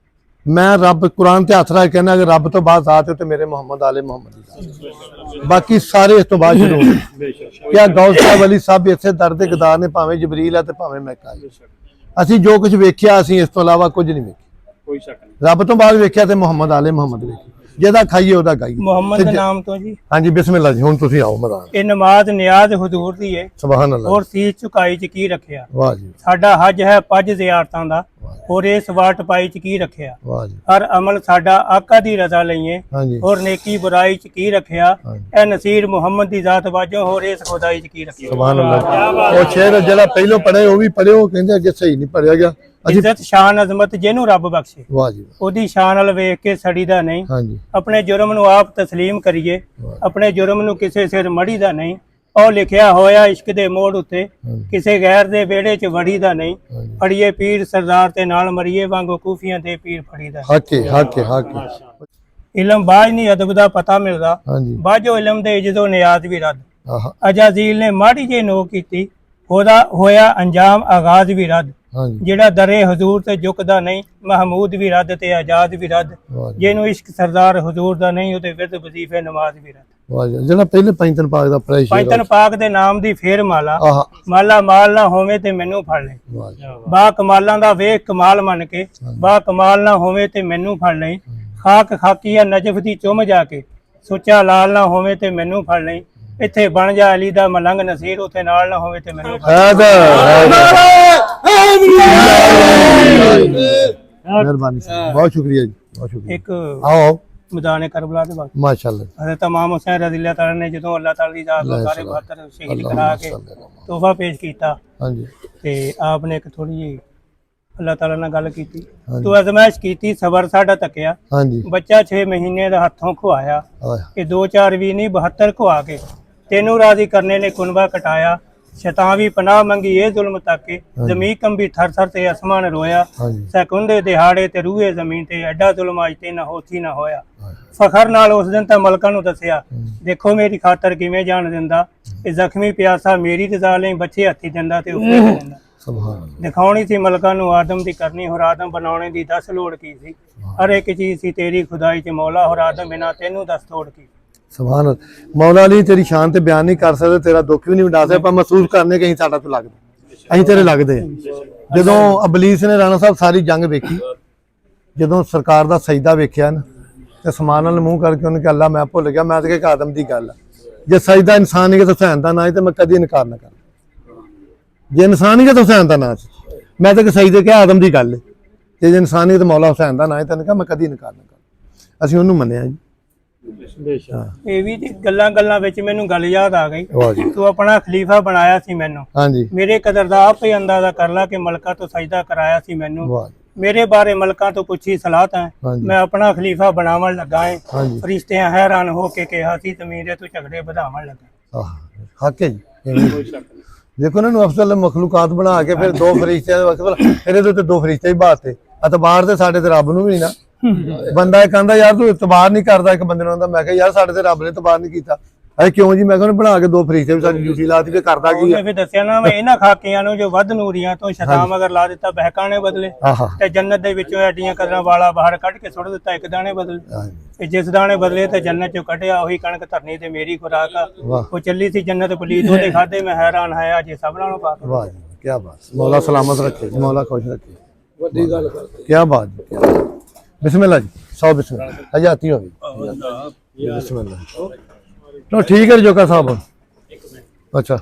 ਮੈਂ ਰੱਬ ਕੁਰਾਨ ਤੇ ਹੱਥ ਰੱਖ ਕੇ ਕਹਿੰਦਾ, ਅਗਰ ਰੱਬ ਤੋਂ ਬਾਅਦ ਜ਼ਾਤ ਤੇ ਮੇਰੇ ਮੁਹੰਮਦ ਆਲੇ ਮੁਹੰਮਦ ਦੀ, ਬਾਕੀ ਸਾਰੇ ਇਸ ਤੋਂ ਬਾਅਦ ਸ਼ੁਰੂ ਹੋਣਗੇ। ਕਿਆ ਗੌਸ ਸਾਹਿਬ ਅਲੀ ਸਾਹਿਬ ਇੱਥੇ ਦਰਦ ਗਦਾਰ ਨੇ, ਭਾਵੇਂ ਜਬਰੀਲ ਆ ਤੇ ਭਾਵੇਂ ਮੈਕਾਇਲ। ਅਸੀਂ ਜੋ ਕੁਝ ਵੇਖਿਆ, ਅਸੀਂ ਇਸ ਤੋਂ ਇਲਾਵਾ ਕੁਝ ਨਹੀਂ ਵੇਖਿਆ। ਕੋਈ ਸ਼ੱਕ ਨਹੀਂ, ਰੱਬ ਤੋਂ ਬਾਅਦ ਵੇਖਿਆ ਤੇ ਮੁਹੰਮਦ ਆਲੇ ਮੁਹੰਮਦ ਵੇਖੀ। ਜਿਹਦਾ ਖਾਈਏ ਉਹਦਾ ਗਾਈਏ। ਮੁਹੰਮਦ ਦੇ ਨਾਮ ਤੋਂ ਜੀ। ਹਾਂਜੀ ਬਿਸਮਿਲ੍ਲਾ ਜੀ, ਹੁਣ ਤੁਸੀਂ ਆਓ ਮੈਦਾਨ। ਇਹ ਨਮਾਜ਼ ਨਿਆਜ਼ ਹਜ਼ੂਰ ਦੀ ਹੈ। ਸੁਭਾਨ ਅੱਲਾਹ। ਹੋਰ ਸੀਸ ਝੁਕਾਈ ਚ ਕੀ ਰੱਖਿਆ। ਵਾਹ ਜੀ। ਸਾਡਾ ਹੱਜ ਹੈ ਪੰਜ ਜ਼ਿਆਰਤਾਂ ਦਾ, ਹੋਰ ਇਸ ਵਾਟ ਪਾਈ ਚ ਕੀ ਰੱਖਿਆ। ਵਾਹ ਜੀ। ਹਰ ਅਮਲ ਸਾਡਾ ਆਕਾ ਦੀ ਰਜ਼ਾ ਲਈਏ, ਹਾਂਜੀ। ਹੋਰ ਨੇਕੀ ਬੁਰਾਈ ਚ ਕੀ ਰੱਖਿਆ। ਇਹ ਨਸੀਰ ਮੁਹੰਮਦ ਦੀ ਜ਼ਾਤ ਵਾਜੋ, ਹੋਰ ਇਸ ਖੁਦਾਈ ਚ ਕੀ ਰੱਖਿਆ। ਸੁਭਾਨ ਅੱਲਾਹ। ਉਹ ਸ਼ੇਰ ਜਿਹੜਾ ਪਹਿਲੋਂ ਪੜ੍ਹੇ ਉਹ ਵੀ ਪੜ੍ਹਿਓ, ਉਹ ਕਹਿੰਦੇ ਅੱਗੇ ਸਹੀ ਨਹੀਂ ਪੜ੍ਹਿਆ ਗਿਆ। ਇੱਜ਼ਤ ਸ਼ਾਨ ਅਜ਼ਮਤ ਜਿਹਨੂੰ ਰੱਬ ਬਖਸ਼ੇ, ਵਾਹ ਜੀ। ਉਹਦੀ ਸ਼ਾਨ ਵੱਲ ਵੇਖ ਕੇ ਸੜੀਦਾ ਨਹੀਂ। ਹਾਂਜੀ। ਆਪਣੇ ਜੁਰਮ ਨੂੰ ਆਪ ਤਸਲੀਮ ਕਰੀਏ, ਆਪਣੇ ਜੁਰਮ ਨੂੰ ਕਿਸੇ ਸਿਰ ਮੜੀਦਾ ਨਹੀਂ। ਉਹ ਲਿਖਿਆ ਹੋਇਆ ਇਸ਼ਕ ਦੇ ਮੋੜ ਉੱਤੇ, ਕਿਸੇ ਗੈਰ ਦੇ ਵਿਹੜੇ 'ਚ ਵੜੀਦਾ ਨਹੀਂ। ਫੜੀਏ ਪੀਰ ਸਰਦਾਰ ਤੇ ਨਾਲ ਮਰੀਏ, ਵਾਂਗੂ ਕੂਫੀਆਂ ਦੇ ਪੀਰ ਫੜੀਦਾ। ਹੱਕ ਇਲਮ ਬਾਝ ਨਹੀਂ ਅਦਬ ਦਾ ਪਤਾ ਮਿਲਦਾ, ਹਾਂਜੀ। ਬਾਝੋ ਇਲਮ ਦੇ ਇਜ਼ਦੋ ਨਿਆਜ਼ ਵੀ ਰੱਦ। ਆਹਾ। ਅਜਾਜ਼ੀਲ ਨੇ ਮਾੜੀ ਜੇ ਨੋ ਕੀਤੀ, ਉਹਦਾ ਹੋਇਆ ਅੰਜਾਮ ਆਗਾਜ਼ ਵੀ ਰੱਦ। ਹਾਂਜੀ। ਜਿਹੜਾ ਦਰੇ ਹਜ਼ੂਰ ਤੇ ਝੁਕਦਾ ਨਹੀਂ, ਮਹਮੂਦ ਵੀ ਰੱਦ ਤੇ ਆਜ਼ਾਦ ਵੀ ਰੱਦ। ਜਿਹਨੂੰ ਇਸ਼ਕ ਸਰਦਾਰ ਹਜ਼ੂਰ ਦਾ ਨਹੀਂ, ਉਹਦੇ ਵਿਰਦ ਵਜ਼ੀਫੇ ਨਮਾਜ਼ ਵੀ ਰੱਦ। ਵਾਹ ਜੀ। ਜਿਹੜਾ ਪਹਿਲੇ ਪੈਂਤਨ ਪਾਕ ਦਾ ਪੜ੍ਹਿਆ ਸ਼ੇਰ, ਪੈਂਤਨ ਪਾਕ ਦੇ ਨਾਮ ਦੀ ਫੇਰ ਮਾਲਾ। ਆਹਾ। ਮਾਲਾ ਮਾਲ ਨਾ ਹੋਵੇ ਤੇ ਮੈਨੂੰ ਫੜ ਲੈ। ਵਾਹ ਜੀ। ਬਾ ਕਮਾਲਾਂ ਦਾ ਵੇਖ ਕਮਾਲ ਮੰਨ ਕੇ, ਬਾ ਕਮਾਲ ਨਾ ਹੋਵੇ ਤੇ ਮੈਨੂੰ ਫੜ ਲੈ। ਖਾਕ ਖਾਕੀਆ ਨਜਫ ਦੀ ਚੁੰਮ ਜਾ ਕੇ, ਸੁੱਚਾ ਲਾਲ ਨਾ ਹੋਵੇ ਤੇ ਮੈਨੂੰ ਫੜ ਲੈ। ਇੱਥੇ ਬਣ ਜਾ ਅਲੀ ਦਾ ਮਲੰਗ ਨਸੀਰ, ਉੱਥੇ ਨਾਲ ਨਾ ਹੋਵੇ ਤੇ ਮੈਨੂੰ ਫੜ ਲੈ। ਮਿਹਰਬਾਨੀ, ਬਹੁਤ ਸ਼ੁਕਰੀਆ ਜੀ, ਬਹੁਤ ਸ਼ੁਕਰੀਆ। ਇੱਕ ਆਓ ਮੈਦਾਨ ਕਰਬਲਾ ਦੇ ਬਾਅਦ ਮਾਸ਼ਾਅੱਲਾ। ਹਜ਼ਰਤ ਇਮਾਮ ਹੁਸੈਨ ਰਜ਼ੀ ਅੱਲਾਹ ਤਾਲਾ ਨੇ ਜਦੋਂ ਅੱਲਾਹ ਤਾਲਾ ਦੀ ਜ਼ਾਤ ਨੂੰ ਸਾਰੇ 72 ਸ਼ਹੀਦ ਕਰਾ ਕੇ ਤੋਹਫਾ ਪੇਸ਼ ਕੀਤਾ, ਹਾਂਜੀ। ਤੇ ਆਪ ਨੇ ਇੱਕ ਥੋੜੀ ਜਿਹੀ ਅੱਲਾਹ ਤਾਲਾ ਨਾਲ ਗੱਲ ਕੀਤੀ। ਤੂੰ ਅਜ਼ਮਾਇਸ਼ ਕੀਤੀ, ਸਬਰ ਸਾਡਾ ਤੱਕਿਆ। ਹਾਂਜੀ। ਬੱਚਾ 6 ਮਹੀਨੇ ਦਾ ਹੱਥੋਂ ਖੁਆਇਆ, ਆਹ। ਇਹ 2 4 ਵੀ ਨਹੀਂ 72 ਖੁਆ ਕੇ ਤੈਨੂੰ ਰਾਜ਼ੀ ਕਰਨੇ ਨੇ ਕੁਨਬਾ ਕਟਾਇਆ। ਸ਼ੈਤਾਨ ਵੀ ਪਨਾਹ ਮੰਗੀ ਇਹ ਜ਼ੁਲਮ ਤਾਕੇ ਜ਼ਮੀਨ ਕੰਬੀ ਥਰ ਥਰ ਤੇ ਅਸਮਾਨ ਰੋਇਆ ਹਾਂਜੀ ਸੈਕੁੰਦੇ ਦਿਹਾੜੇ ਤੇ ਰੂਹੇ ਜ਼ਮੀਨ ਤੇ ਐਡਾ ਜ਼ੁਲਮ ਅੱਜ ਤੇ ਨਾ ਹੋਤੀ ਨਾ ਹੋਇਆ ਫਖਰ ਨਾਲ ਉਸ ਦਿਨ ਤਾਂ ਮਲਕਾਂ ਨੂੰ ਦੱਸਿਆ ਦੇਖੋ ਮੇਰੀ ਖਾਤਰ ਕਿਵੇਂ ਜਾਣ ਦਿੰਦਾ ਇਹ ਜ਼ਖਮੀ ਪਿਆਸਾ ਮੇਰੀ ਰਜ਼ਾ ਲਈ ਬੱਚੇ ਹੱਥੀ ਦਿੰਦਾ ਤੇ ਉਸੇ ਤੇ ਦਿੰਦਾ ਸੁਭਾਨ ਅੱਲਾਹ ਦਿਖਾਉਣੀ ਸੀ ਮਲਕਾਂ ਨੂੰ ਆਦਮ ਦੀ ਕਰਨੀ ਹੋਰ ਆਦਮ ਬਣਾਉਣੇ ਦੀ 10 ਲੋੜ ਕੀ ਸੀ ਹਰ ਇੱਕ ਚੀਜ਼ ਸੀ ਤੇਰੀ ਖੁਦਾਈ ਚ ਮੌਲਾ ਹੋਰ ਆਦਮ ਬਿਨਾ ਤੈਨੂੰ 10 ਤੋੜ ਕੀ ਸੁਭਾਨ ਅੱਲਾਹ। ਮੌਲਾ ਅਲੀ ਤੇਰੀ ਸ਼ਾਨ ਤੇ ਬਿਆਨ ਨਹੀਂ ਕਰ ਸਕਦੇ ਤੇਰਾ ਦੁੱਖ ਵੀ ਨਹੀਂ ਮਿਟਾ ਸਕਦੇ ਪਰ ਮਹਿਸੂਸ ਕਰਨੇ ਕਿ ਅਸੀਂ ਸਾਡਾ ਤੋਂ ਲੱਗਦਾ ਅਸੀਂ ਤੇਰੇ ਲੱਗਦੇ ਆ ਜਦੋਂ ਅਬਲੀਸ ਨੇ ਰਾਣਾ ਸਾਹਿਬ ਸਾਰੀ ਜੰਗ ਵੇਖੀ ਜਦੋਂ ਸਰਕਾਰ ਦਾ ਸਜਦਾ ਵੇਖਿਆ ਨਾ ਤੇ ਸਮਾਨ ਨਾਲ ਮੂੰਹ ਕਰਕੇ ਉਹਨੇ ਕਿਹਾ ਅੱਲਾ ਮੈਂ ਭੁੱਲ ਗਿਆ ਮੈਂ ਤਾਂ ਕਿ ਆਦਮ ਦੀ ਗੱਲ ਆ ਜੇ ਸਜਦਾ ਇਨਸਾਨ ਨਹੀਂ ਕਿ ਤਾਂ ਹੁਸੈਨ ਦਾ ਨਾ ਹੈ ਤੇ ਮੈਂ ਕਦੀ ਇਨਕਾਰ ਨਾ ਕਰਾਂ ਜੇ ਇਨਸਾਨ ਨਹੀਂ ਕਿ ਤਾਂ ਹੁਸੈਨ ਦਾ ਨਾਂ ਸੀ ਮੈਂ ਤਾਂ ਕਿ ਸਜਦੇ ਕਿ ਆਦਮ ਦੀ ਗੱਲ ਹੈ ਤੇ ਜੇ ਇਨਸਾਨ ਨਹੀਂ ਤਾਂ ਮੌਲਾ ਹੁਸੈਨ ਦਾ ਨਾਂ ਹੈ ਤਾਂ ਕਿਹਾ ਮੈਂ ਕਦੀ ਇਨਕਾਰ ਨਾ ਕਰਾਂ ਅਸੀਂ ਉਹਨੂੰ ਮੰਨਿਆ ਜੀ ਇਹ ਵੀ ਤੇ ਗੱਲਾਂ ਗੱਲਾਂ ਵਿੱਚ ਮੈਨੂੰ ਗੱਲ ਯਾਦ ਆ ਗਈ ਵਾਹ ਜੀ ਤੂੰ ਆਪਣਾ ਖਲੀਫਾ ਬਣਾਇਆ ਸੀ ਮੈਨੂੰ ਹਾਂਜੀ ਮੇਰੇ ਕਦਰ ਦਾ ਆਪ ਹੀ ਅੰਦਾਜ਼ਾ ਕਰ ਲਾ ਕਿ ਮਲਕਾਂ ਤੋਂ ਸਜਦਾ ਕਰਾਇਆ ਸੀ ਮੈਨੂੰ ਵਾਹ ਮੇਰੇ ਬਾਰੇ ਮਲਕਾਂ ਤੋਂ ਪੁੱਛੀ ਸਲਾਹ ਤਾਂ ਹਾਂਜੀ ਮੈਂ ਆਪਣਾ ਖਲੀਫਾ ਬਣਾਉਣ ਲੱਗਾ ਏ ਹਾਂਜੀ ਫਰਿਸ਼ਤਿਆਂ ਹੈਰਾਨ ਹੋ ਕੇ ਕਿਹਾ ਸੀ ਜ਼ਮੀਨ ਦੇ ਤੂੰ ਝਗੜੇ ਵਧਾਉਣ ਲੱਗਾ ਹੱਕ ਹੈ ਜੀ ਦੇਖੋ ਨਾ ਨੂੰ ਅਫਜ਼ਲ ਮਖਲੂਕਾਤ ਬਣਾ ਕੇ ਫਿਰ ਦੋ ਫਰਿਸ਼ਤਿਆਂ ਦੇ ਵਕਤ ਇਹਦੇ ਦੇ ਉੱਤੇ ਦੋ ਫਰਿਸ਼ਤੇ ਹੀ ਬਾਤੇ ਅਤਬਾਰ ਤੇ ਸਾਡੇ ਤੇ ਰੱਬ ਨੂੰ ਵੀ ਨਾ ਬੰਦਾ ਇਹ ਕਹਿੰਦਾ ਯਾਰ ਤੂੰ ਇਤਬਾਰ ਨਹੀਂ ਕਰਦਾ ਇੱਕ ਬੰਦੇ ਨੂੰ ਆਂਦਾ ਮੈਂ ਕਿਹਾ ਯਾਰ ਸਾਡੇ ਤੇ ਰੱਬ ਨੇ ਇਤਬਾਰ ਨਹੀਂ ਕੀਤਾ ਅਰੇ ਕਿਉਂ ਜੀ ਮੈਂ ਕਿਹਾ ਉਹਨੇ ਬਣਾ ਕੇ ਦੋ ਫਰਿਸ਼ਤੇ ਵੀ ਸਾਡੀ ਡਿਊਟੀ ਲਾਤੀ ਤੇ ਕਰਦਾ ਕੀ ਉਹਨੇ ਫਿਰ ਦੱਸਿਆ ਨਾ ਮੈਂ ਇਹਨਾਂ ਖਾਕੀਆਂ ਨੂੰ ਜੋ ਵੱਧ ਨੂਰੀਆਂ ਤੋਂ ਸ਼ੈਤਾਨ ਮਗਰ ਲਾ ਦਿੱਤਾ ਬਹਿਕਾਣੇ ਬਦਲੇ ਆਹਾ ਤੇ ਜੰਨਤ ਦੇ ਵਿੱਚੋਂ ਐਡੀਆਂ ਕਦਰਾਂ ਵਾਲਾ ਬਾਹਰ ਕੱਢ ਕੇ ਸੁੱਟ ਦਿੱਤਾ ਇੱਕ ਦਾਣੇ ਬਦਲੇ ਹਾਂਜੀ ਤੇ ਜਿਸ ਦਾਣੇ ਬਦਲੇ ਤੇ ਜੰਨਤ ਚੋਂ ਕੱਢਿਆ ਉਹੀ ਕਣਕ ਧਰਨੀ ਤੇ ਮੇਰੀ ਖੁਰਾਕ ਆ ਵਾਹ ਉਹ ਚੱਲੀ ਸੀ ਜੰਨਤ ਪਲੀਤ ਉਹਦੇ ਖਾਦੇ ਮੈਂ ਹੈਰਾਨ ਹੈ ਅਜੇ ਸਭ ਨਾਲੋਂ ਪਾ ਵਾਹ ਜੀ ਕੀ ਬਾਤ ਮੌਲਾ ਸਲਾਮਤ ਰੱਖੇ ਮੌਲਾ ਖੁਸ਼ ਰੱਖੇ ਵੱਡੀ ਗੱਲ ਕਰਦੇ ਕੀ ਬਾਤ ਜੀ ਕੀ ਬਾਤ। ਬਿਸਮਿਲ੍ਲਾ ਜੀ ਸੌ ਬਿਸਮਿਲ੍ਲਾ ਹਜਾਤੀ ਹੋਵੇ ਬਿਸਮਿਲ੍ਲਾ तो ठीक है जोका साहब अच्छा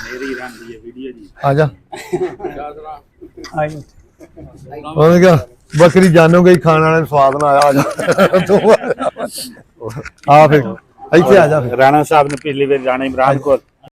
ਮੇਰੀ ਰੰਦੀ ਹੈ ਵੀਡੀਓ ਜੀ आजा ਆਈ उन्होंने क्या बकरी जानोगे ही खाने वाले स्वाद ना आया आजा तू आ फिर ऐसे आजा फिर ਰਾਣਾ ਸਾਹਿਬ ਨੇ ਪਿਛਲੀ ਵਾਰ ਜਾਣਾ ਇਮਰਾਨ ਕੋਲ